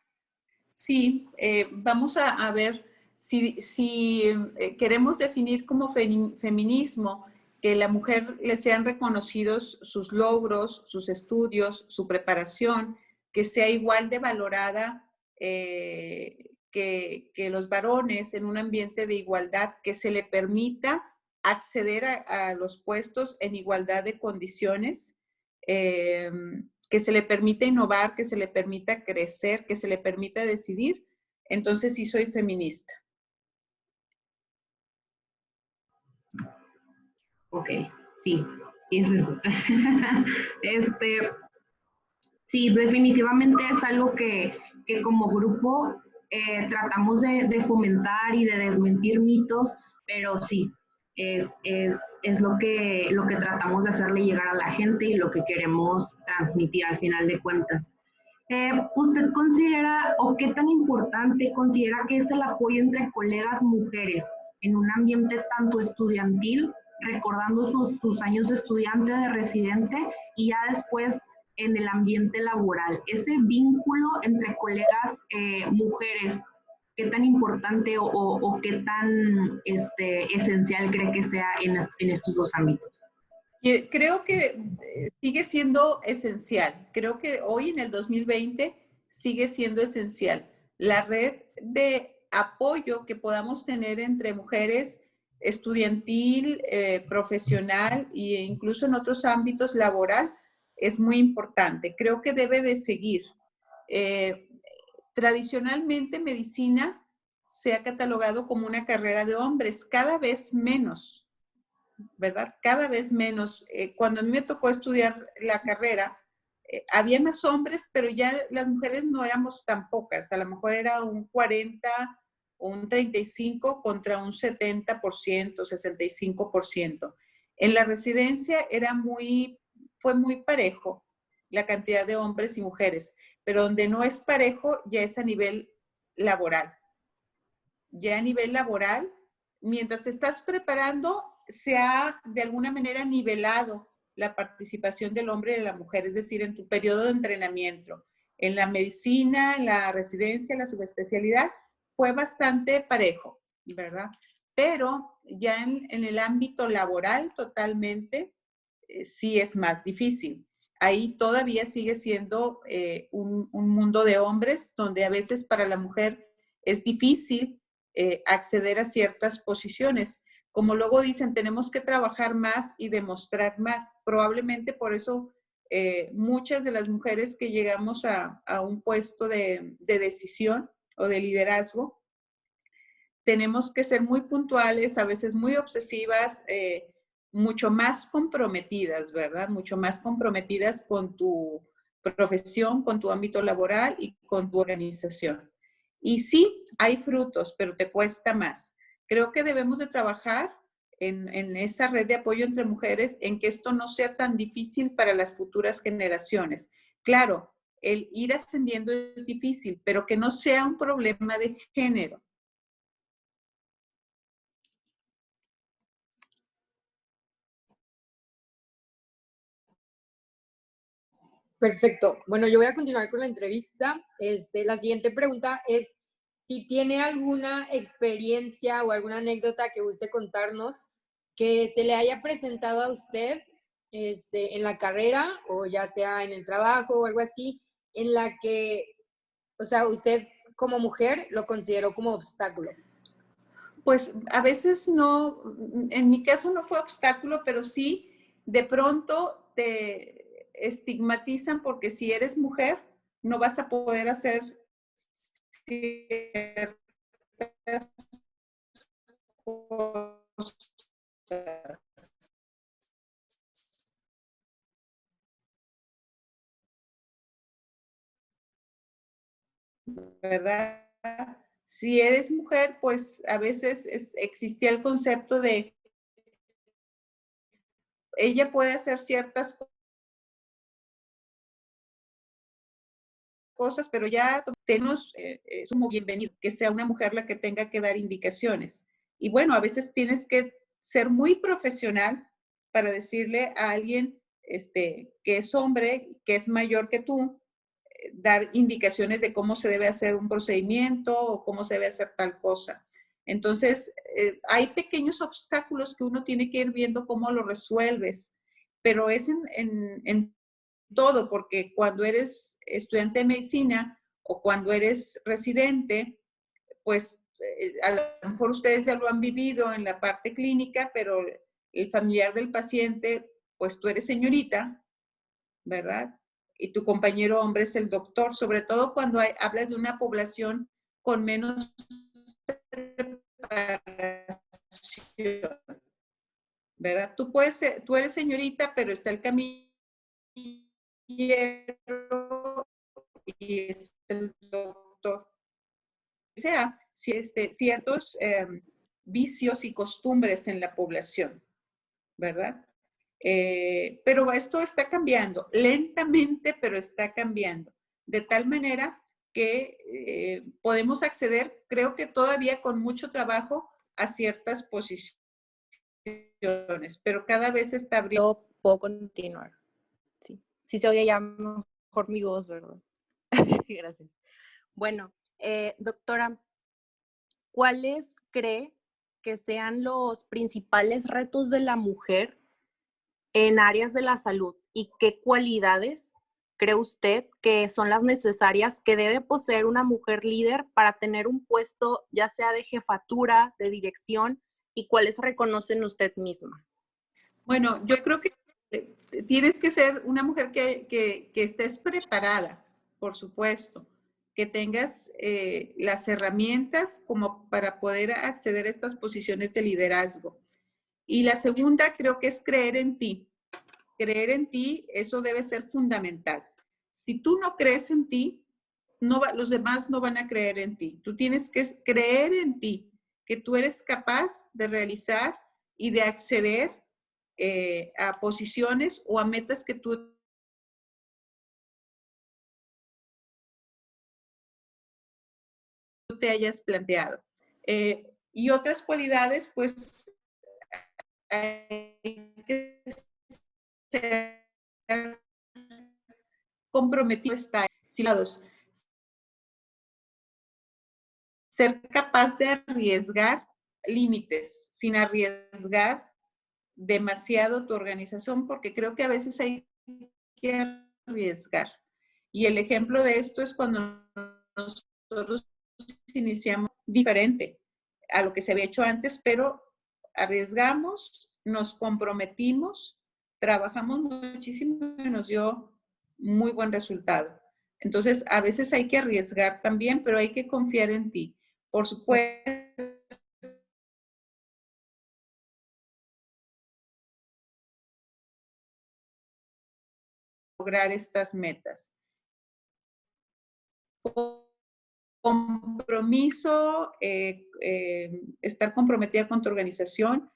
Sí, vamos a ver si queremos definir como feminismo que la mujer le sean reconocidos sus logros, sus estudios, su preparación, que sea igual de valorada que los varones en un ambiente de igualdad, que se le permita acceder a los puestos en igualdad de condiciones. que se le permita innovar, que se le permita crecer, que se le permita decidir, entonces sí soy feminista. Ok, sí, sí es eso. Sí, definitivamente es algo que como grupo tratamos de fomentar y de desmentir mitos, pero sí, es lo que tratamos de hacerle llegar a la gente y lo que queremos transmitir al final de cuentas. ¿Usted considera o qué tan importante considera que es el apoyo entre colegas mujeres en un ambiente tanto estudiantil, recordando sus años de estudiante, de residente, y ya después en el ambiente laboral? Ese vínculo entre colegas mujeres, ¿qué tan importante o qué tan esencial cree que sea en estos dos ámbitos? Creo que sigue siendo esencial. Creo que hoy en el 2020 sigue siendo esencial. La red de apoyo que podamos tener entre mujeres, estudiantil, profesional e incluso en otros ámbitos laboral es muy importante. Creo que debe de seguir. Tradicionalmente, medicina se ha catalogado como una carrera de hombres, cada vez menos. ¿Verdad? Cada vez menos. Cuando a mí me tocó estudiar la carrera, había más hombres, pero ya las mujeres no éramos tan pocas. A lo mejor era un 40 o un 35 contra un 70%, 65%. En la residencia fue muy parejo la cantidad de hombres y mujeres, pero donde no es parejo ya es a nivel laboral. Ya a nivel laboral, mientras te estás preparando, se ha de alguna manera nivelado la participación del hombre y de la mujer, es decir, en tu periodo de entrenamiento. En la medicina, en la residencia, en la subespecialidad, fue bastante parejo, ¿verdad? Pero ya en el ámbito laboral totalmente, sí es más difícil. Ahí todavía sigue siendo un mundo de hombres, donde a veces para la mujer es difícil acceder a ciertas posiciones. Como luego dicen, tenemos que trabajar más y demostrar más. Probablemente por eso muchas de las mujeres que llegamos a un puesto de decisión o de liderazgo, tenemos que ser muy puntuales, a veces muy obsesivas, mucho más comprometidas, ¿verdad? Mucho más comprometidas con tu profesión, con tu ámbito laboral y con tu organización. Y sí, hay frutos, pero te cuesta más. Creo que debemos de trabajar en esa red de apoyo entre mujeres, en que esto no sea tan difícil para las futuras generaciones. Claro, el ir ascendiendo es difícil, pero que no sea un problema de género. Perfecto. Bueno, yo voy a continuar con la entrevista. La siguiente pregunta es si tiene alguna experiencia o alguna anécdota que guste contarnos que se le haya presentado a usted en la carrera o ya sea en el trabajo o algo así, en la que, o sea, usted como mujer lo consideró como obstáculo. Pues a veces no, en mi caso no fue obstáculo, pero sí de pronto te estigmatizan porque si eres mujer no vas a poder hacer ciertas cosas, ¿verdad? Si eres mujer, pues a veces existía el concepto de ella puede hacer ciertas cosas, pero ya tenemos, es como bienvenido que sea una mujer la que tenga que dar indicaciones. Y bueno, a veces tienes que ser muy profesional para decirle a alguien que es hombre, que es mayor que tú, dar indicaciones de cómo se debe hacer un procedimiento o cómo se debe hacer tal cosa. Entonces, hay pequeños obstáculos que uno tiene que ir viendo cómo lo resuelves, pero es en todo, porque cuando eres estudiante de medicina o cuando eres residente, pues a lo mejor ustedes ya lo han vivido en la parte clínica, pero el familiar del paciente, pues tú eres señorita, ¿verdad? y tu compañero hombre es el doctor, sobre todo cuando hablas de una población con menos preparación, ¿verdad? Tú eres señorita, pero está el camillero y es el doctor. O sea, ciertos vicios y costumbres en la población, ¿verdad? Pero esto está cambiando, lentamente, pero está cambiando, de tal manera que podemos acceder, creo que todavía con mucho trabajo, a ciertas posiciones, pero cada vez está abriendo. Yo puedo continuar. Sí, sí se oye ya mejor mi voz, ¿verdad? Gracias. Bueno, doctora, ¿cuáles cree que sean los principales retos de la mujer en áreas de la salud y qué cualidades cree usted que son las necesarias que debe poseer una mujer líder para tener un puesto ya sea de jefatura, de dirección, y cuáles reconocen usted misma? Bueno, yo creo que tienes que ser una mujer que estés preparada, por supuesto, que tengas las herramientas como para poder acceder a estas posiciones de liderazgo. Y la segunda creo que es creer en ti. Creer en ti, eso debe ser fundamental. Si tú no crees en ti, los demás no van a creer en ti. Tú tienes que creer en ti, que tú eres capaz de realizar y de acceder a posiciones o a metas que tú te hayas planteado. Y otras cualidades, pues, hay que ser comprometido, ser capaz de arriesgar límites, sin arriesgar demasiado tu organización, porque creo que a veces hay que arriesgar. Y el ejemplo de esto es cuando nosotros iniciamos diferente a lo que se había hecho antes, pero arriesgamos, nos comprometimos, trabajamos muchísimo y nos dio muy buen resultado. Entonces, a veces hay que arriesgar también, pero hay que confiar en ti. Por supuesto, lograr estas metas. Compromiso, estar comprometida con tu organización,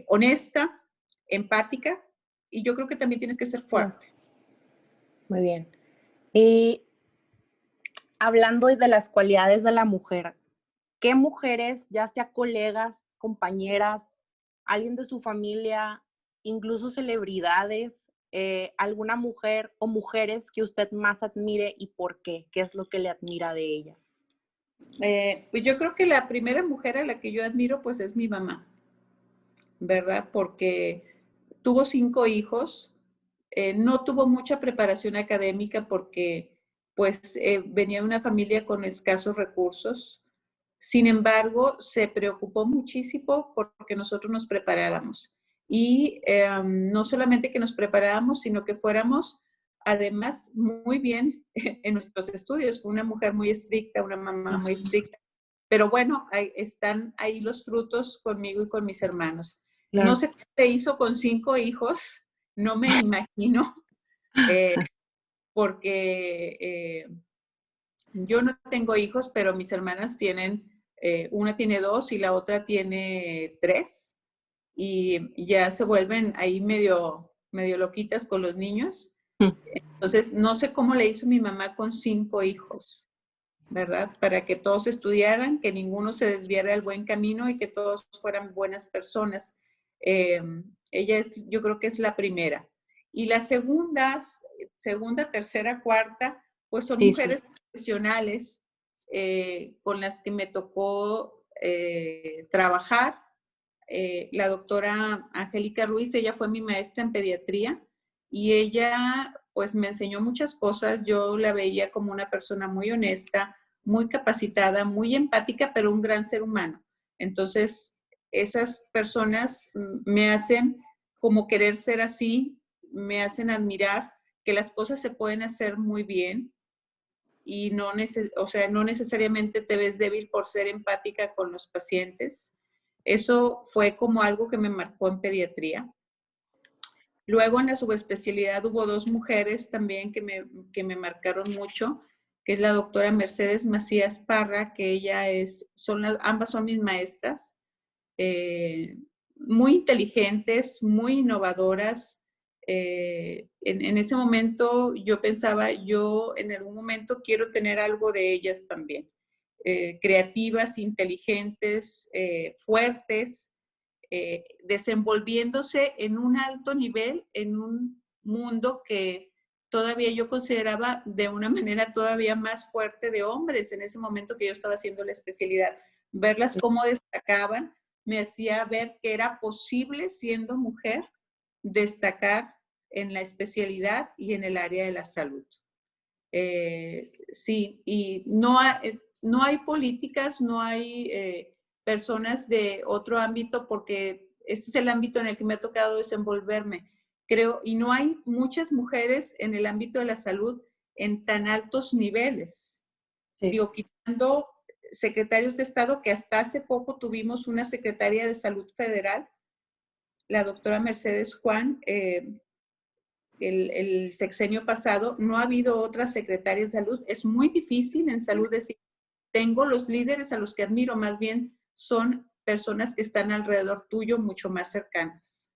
honesta, empática, y yo creo que también tienes que ser fuerte. Muy bien. Y hablando de las cualidades de la mujer, ¿qué mujeres, ya sea colegas, compañeras, alguien de su familia, incluso celebridades, alguna mujer o mujeres que usted más admire y por qué? ¿Qué es lo que le admira de ellas? Pues yo creo que la primera mujer a la que yo admiro pues es mi mamá, ¿verdad? Porque tuvo 5 hijos, no tuvo mucha preparación académica porque pues venía de una familia con escasos recursos. Sin embargo, se preocupó muchísimo porque nosotros nos preparáramos. Y no solamente que nos preparáramos, sino que fuéramos además muy bien en nuestros estudios. Fue una mujer muy estricta, una mamá muy estricta. Pero bueno, están ahí los frutos conmigo y con mis hermanos. Claro. No sé qué le hizo con 5 hijos, no me imagino, porque yo no tengo hijos, pero mis hermanas tienen, una tiene 2 y la otra tiene 3, y ya se vuelven ahí medio loquitas con los niños. Entonces, no sé cómo le hizo mi mamá con 5 hijos, ¿verdad? Para que todos estudiaran, que ninguno se desviara del buen camino y que todos fueran buenas personas. Ella yo creo que es la primera. Y las segunda, tercera, cuarta, pues son mujeres profesionales con las que me tocó trabajar. La doctora Angélica Ruiz, ella fue mi maestra en pediatría y ella pues me enseñó muchas cosas. Yo la veía como una persona muy honesta, muy capacitada, muy empática, pero un gran ser humano. Entonces, esas personas me hacen como querer ser así, me hacen admirar que las cosas se pueden hacer muy bien y no necesariamente te ves débil por ser empática con los pacientes. Eso fue como algo que me marcó en pediatría. Luego en la subespecialidad hubo 2 mujeres también que me marcaron mucho, que es la doctora Mercedes Macías Parra, que ambas son mis maestras, muy inteligentes, muy innovadoras. En ese momento yo pensaba, yo en algún momento quiero tener algo de ellas también. Creativas, inteligentes, fuertes, desenvolviéndose en un alto nivel, en un mundo que todavía yo consideraba de una manera todavía más fuerte de hombres en ese momento que yo estaba haciendo la especialidad. Verlas cómo destacaban me hacía ver que era posible, siendo mujer, destacar en la especialidad y en el área de la salud. Sí, y no hay políticas, no hay personas de otro ámbito, porque ese es el ámbito en el que me ha tocado desenvolverme, creo, y no hay muchas mujeres en el ámbito de la salud en tan altos niveles. Sí. Digo, quitando secretarios de Estado, que hasta hace poco tuvimos una secretaria de Salud Federal, la doctora Mercedes Juan, el sexenio pasado, no ha habido otras secretarias de salud. Es muy difícil en salud decir, tengo los líderes a los que admiro, más bien son personas que están alrededor tuyo, mucho más cercanas.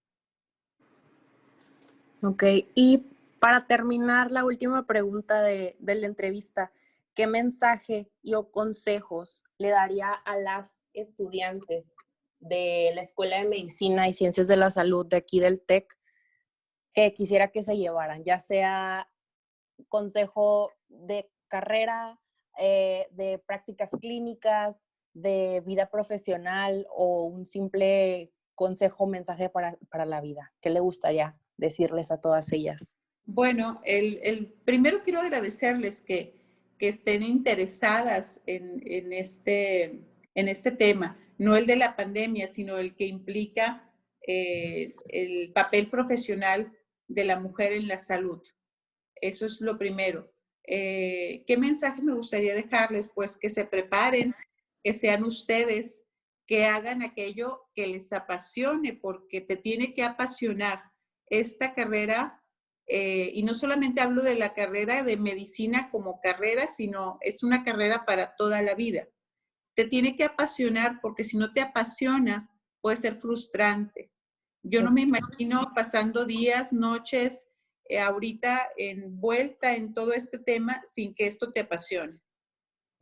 Ok, y para terminar la última pregunta de la entrevista, ¿qué mensaje o consejos le daría a las estudiantes de la Escuela de Medicina y Ciencias de la Salud de aquí del TEC que quisiera que se llevaran? Ya sea consejo de carrera, de prácticas clínicas, de vida profesional o un simple consejo o mensaje para la vida. ¿Qué le gustaría decirles a todas ellas? Bueno, primero quiero agradecerles que estén interesadas en este tema, no el de la pandemia, sino el que implica el papel profesional de la mujer en la salud. Eso es lo primero. ¿Qué mensaje me gustaría dejarles? Pues que se preparen, que sean ustedes, que hagan aquello que les apasione, porque te tiene que apasionar esta carrera. Y no solamente hablo de la carrera de medicina como carrera, sino es una carrera para toda la vida. Te tiene que apasionar, porque si no te apasiona, puede ser frustrante. Yo no me imagino pasando días, noches, ahorita envuelta en todo este tema sin que esto te apasione.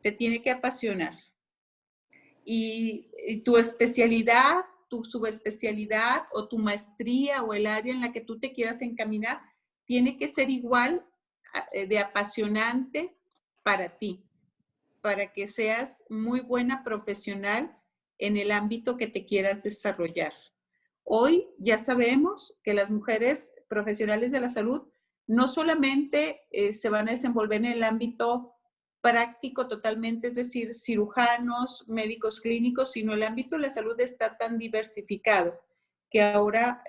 Te tiene que apasionar. Y tu especialidad, tu subespecialidad o tu maestría o el área en la que tú te quieras encaminar, tiene que ser igual de apasionante para ti, para que seas muy buena profesional en el ámbito que te quieras desarrollar. Hoy ya sabemos que las mujeres profesionales de la salud no solamente se van a desenvolver en el ámbito práctico totalmente, es decir, cirujanos, médicos clínicos, sino el ámbito de la salud está tan diversificado que ahora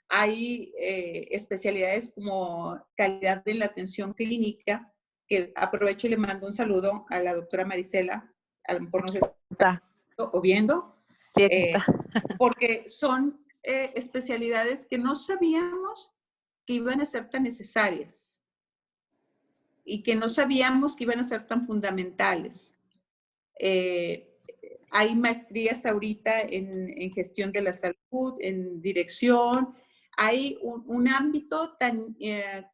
hay especialidades como calidad de la atención clínica, que aprovecho y le mando un saludo a la doctora Marisela, a lo mejor no se está o viendo. Sí, aquí está. Porque son especialidades que no sabíamos que iban a ser tan necesarias y que no sabíamos que iban a ser tan fundamentales. Hay maestrías ahorita en gestión de la salud, en dirección. Hay un ámbito tan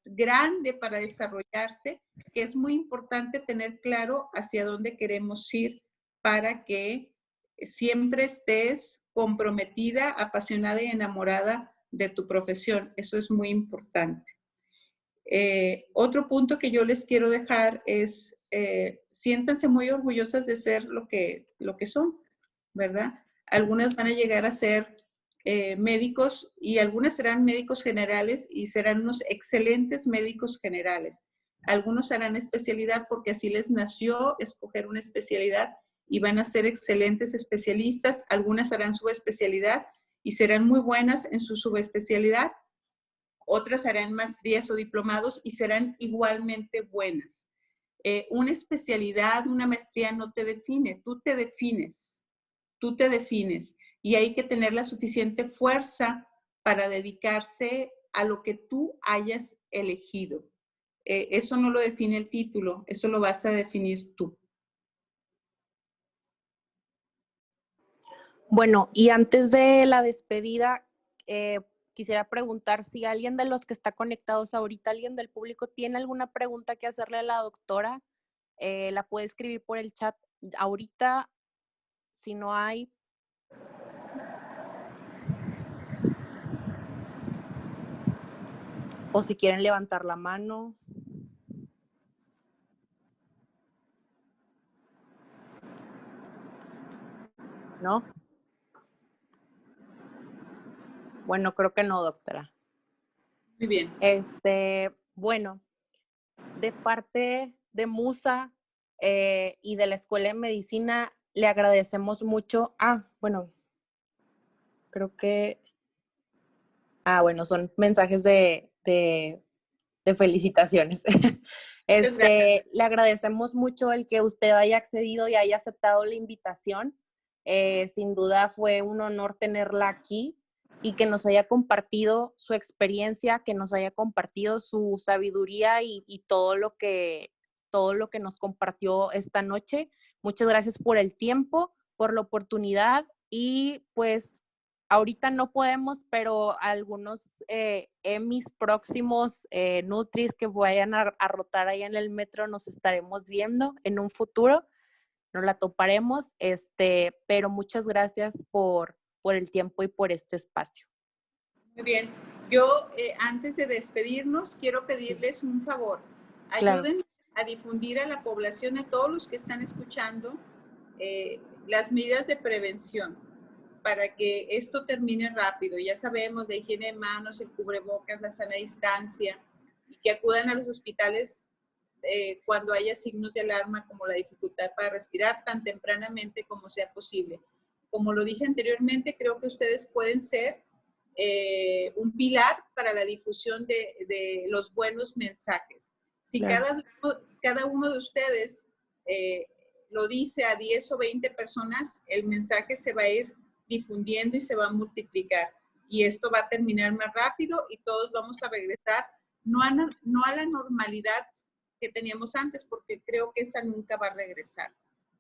grande para desarrollarse que es muy importante tener claro hacia dónde queremos ir para que siempre estés comprometida, apasionada y enamorada de tu profesión. Eso es muy importante. Otro punto que yo les quiero dejar es, siéntanse muy orgullosas de ser lo que son, ¿verdad? Algunas van a llegar a ser médicos y algunas serán médicos generales y serán unos excelentes médicos generales. Algunos harán especialidad porque así les nació escoger una especialidad y van a ser excelentes especialistas. Algunas harán subespecialidad y serán muy buenas en su subespecialidad. otras harán maestrías o diplomados y serán igualmente buenas. Una especialidad, una maestría no te define, tú te defines. Y hay que tener la suficiente fuerza para dedicarse a lo que tú hayas elegido. Eso no lo define el título, eso lo vas a definir tú. Bueno, y antes de la despedida, quisiera preguntar si alguien de los que está conectados ahorita, alguien del público, tiene alguna pregunta que hacerle a la doctora, la puede escribir por el chat ahorita. Si no hay, o si quieren levantar la mano. ¿No? Bueno, creo que no, doctora. Muy bien. Bueno, de parte de Musa y de la Escuela de Medicina, le agradecemos mucho. Bueno, creo que... bueno, son mensajes de felicitaciones. Le agradecemos mucho el que usted haya accedido y haya aceptado la invitación. Sin duda fue un honor tenerla aquí y que nos haya compartido su experiencia, que nos haya compartido su sabiduría y todo lo que nos compartió esta noche. Muchas gracias por el tiempo, por la oportunidad y pues ahorita no podemos, pero algunos EMIs próximos, Nutris que vayan a rotar ahí en el metro, nos estaremos viendo en un futuro, nos la toparemos, pero muchas gracias por el tiempo y por este espacio. Muy bien. Yo, antes de despedirnos, quiero pedirles un favor. Ayuden a difundir a la población, a todos los que están escuchando, las medidas de prevención para que esto termine rápido. Ya sabemos de higiene de manos, el cubrebocas, la sana distancia, y que acudan a los hospitales cuando haya signos de alarma como la dificultad para respirar tan tempranamente como sea posible. Como lo dije anteriormente, creo que ustedes pueden ser un pilar para la difusión de los buenos mensajes. Si cada uno de ustedes lo dice a 10 o 20 personas, el mensaje se va a ir difundiendo y se va a multiplicar. Y esto va a terminar más rápido y todos vamos a regresar, no a la normalidad que teníamos antes, porque creo que esa nunca va a regresar.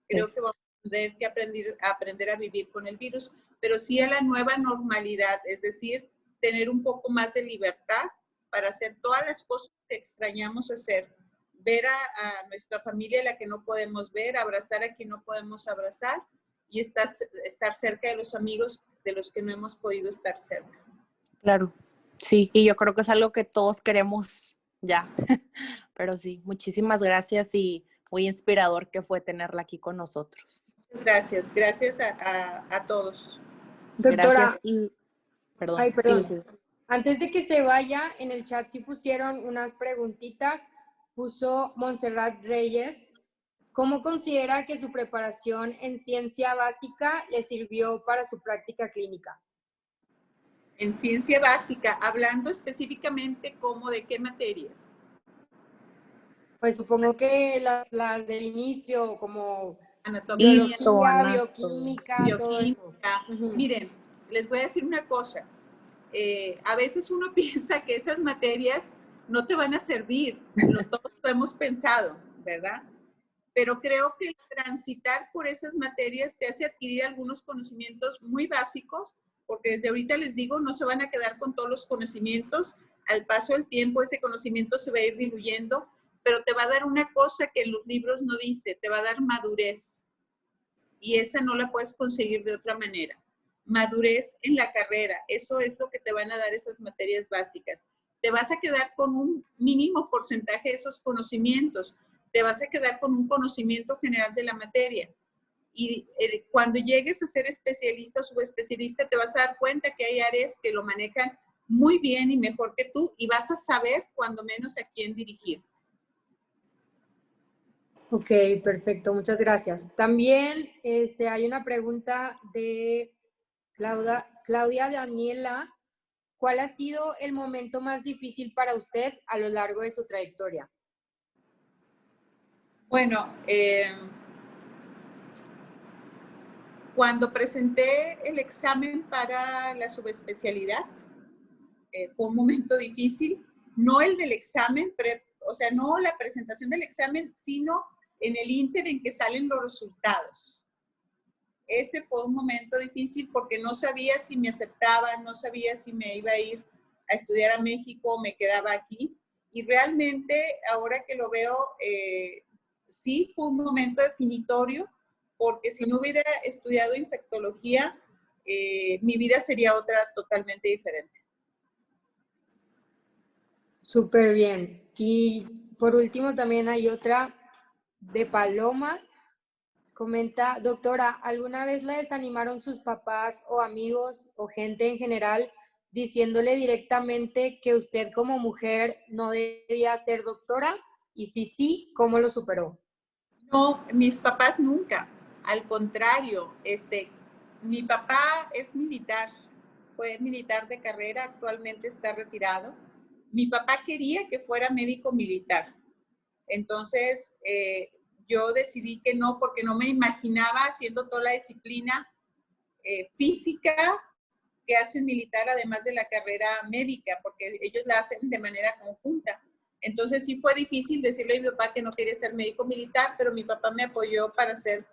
Creo que vamos a tener que aprender a vivir con el virus, pero sí a la nueva normalidad, es decir, tener un poco más de libertad para hacer todas las cosas que extrañamos hacer, ver a nuestra familia, la que no podemos ver, abrazar a quien no podemos abrazar y estar cerca de los amigos de los que no hemos podido estar cerca. Claro, sí, y yo creo que es algo que todos queremos ya, pero sí, muchísimas gracias y muy inspirador que fue tenerla aquí con nosotros. Muchas gracias a todos. Doctora, gracias. Perdón. Ay, perdón. Sí. Antes de que se vaya, en el chat sí pusieron unas preguntitas. Puso Montserrat Reyes. ¿Cómo considera que su preparación en ciencia básica le sirvió para su práctica clínica? En ciencia básica, hablando específicamente como de qué materias. Pues supongo que las del inicio, como anatomía, biología, bioquímica, todo eso. Miren, les voy a decir una cosa. A veces uno piensa que esas materias no te van a servir, todos lo hemos pensado, ¿verdad? Pero creo que transitar por esas materias te hace adquirir algunos conocimientos muy básicos, porque desde ahorita les digo, no se van a quedar con todos los conocimientos. Al paso del tiempo ese conocimiento se va a ir diluyendo, pero te va a dar una cosa que en los libros no dice, te va a dar madurez. Y esa no la puedes conseguir de otra manera. Madurez en la carrera, eso es lo que te van a dar esas materias básicas. Te vas a quedar con un mínimo porcentaje de esos conocimientos, te vas a quedar con un conocimiento general de la materia. Y cuando llegues a ser especialista o subespecialista, te vas a dar cuenta que hay áreas que lo manejan muy bien y mejor que tú y vas a saber cuando menos a quién dirigir. Ok, perfecto, muchas gracias. También hay una pregunta de Claudia Daniela. ¿cuál ha sido el momento más difícil para usted a lo largo de su trayectoria? Bueno, cuando presenté el examen para la subespecialidad, fue un momento difícil, no el del examen, o sea, no la presentación del examen, sino en el ínter en que salen los resultados. Ese fue un momento difícil porque no sabía si me aceptaban, no sabía si me iba a ir a estudiar a México o me quedaba aquí. Y realmente, ahora que lo veo, sí fue un momento definitorio, porque si no hubiera estudiado infectología, mi vida sería otra totalmente diferente. Súper bien. Y por último también hay otra de Paloma. Comenta, doctora, ¿alguna vez la desanimaron sus papás o amigos o gente en general diciéndole directamente que usted como mujer no debía ser doctora? Y si sí, ¿cómo lo superó? No, mis papás nunca. Al contrario, mi papá es militar, fue militar de carrera, actualmente está retirado. Mi papá quería que fuera médico militar. Entonces, yo decidí que no, porque no me imaginaba haciendo toda la disciplina física que hace un militar, además de la carrera médica, porque ellos la hacen de manera conjunta. Entonces sí fue difícil decirle a mi papá que no quería ser médico militar, pero mi papá me apoyó para ser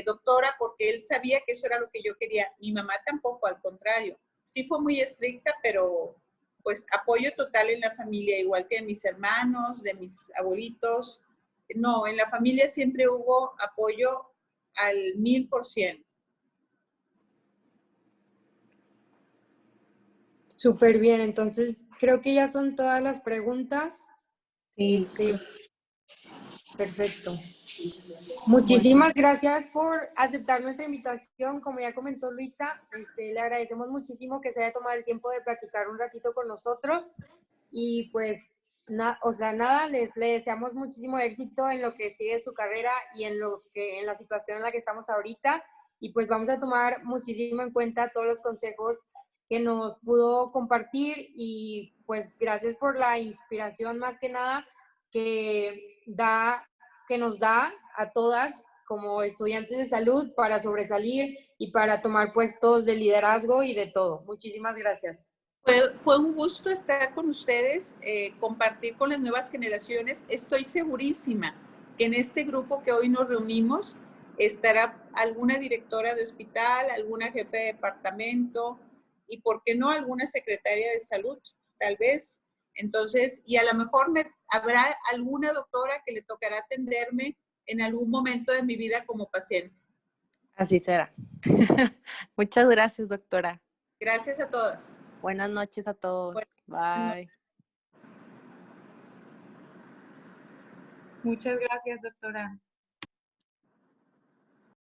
doctora porque él sabía que eso era lo que yo quería. Mi mamá tampoco, al contrario. Sí fue muy estricta, pero pues apoyo total en la familia, igual que de mis hermanos, de mis abuelitos. No, en la familia siempre hubo apoyo al 1000%. Súper bien, entonces creo que ya son todas las preguntas. Sí. Perfecto. Muchísimas gracias por aceptar nuestra invitación. Como ya comentó Luisa, le agradecemos muchísimo que se haya tomado el tiempo de platicar un ratito con nosotros. Y pues, nada, le deseamos muchísimo éxito en lo que sigue su carrera y en la situación en la que estamos ahorita. Y pues vamos a tomar muchísimo en cuenta todos los consejos que nos pudo compartir y pues gracias por la inspiración más que nada que nos da a todas como estudiantes de salud para sobresalir y para tomar puestos de liderazgo y de todo. Muchísimas gracias. Fue un gusto estar con ustedes, compartir con las nuevas generaciones. Estoy segurísima que en este grupo que hoy nos reunimos estará alguna directora de hospital, alguna jefe de departamento y, ¿por qué no?, alguna secretaria de salud, tal vez. Entonces, y a lo mejor habrá alguna doctora que le tocará atenderme en algún momento de mi vida como paciente. Así será. Muchas gracias, doctora. Gracias a todas. Buenas noches a todos. Bye. Muchas gracias, doctora.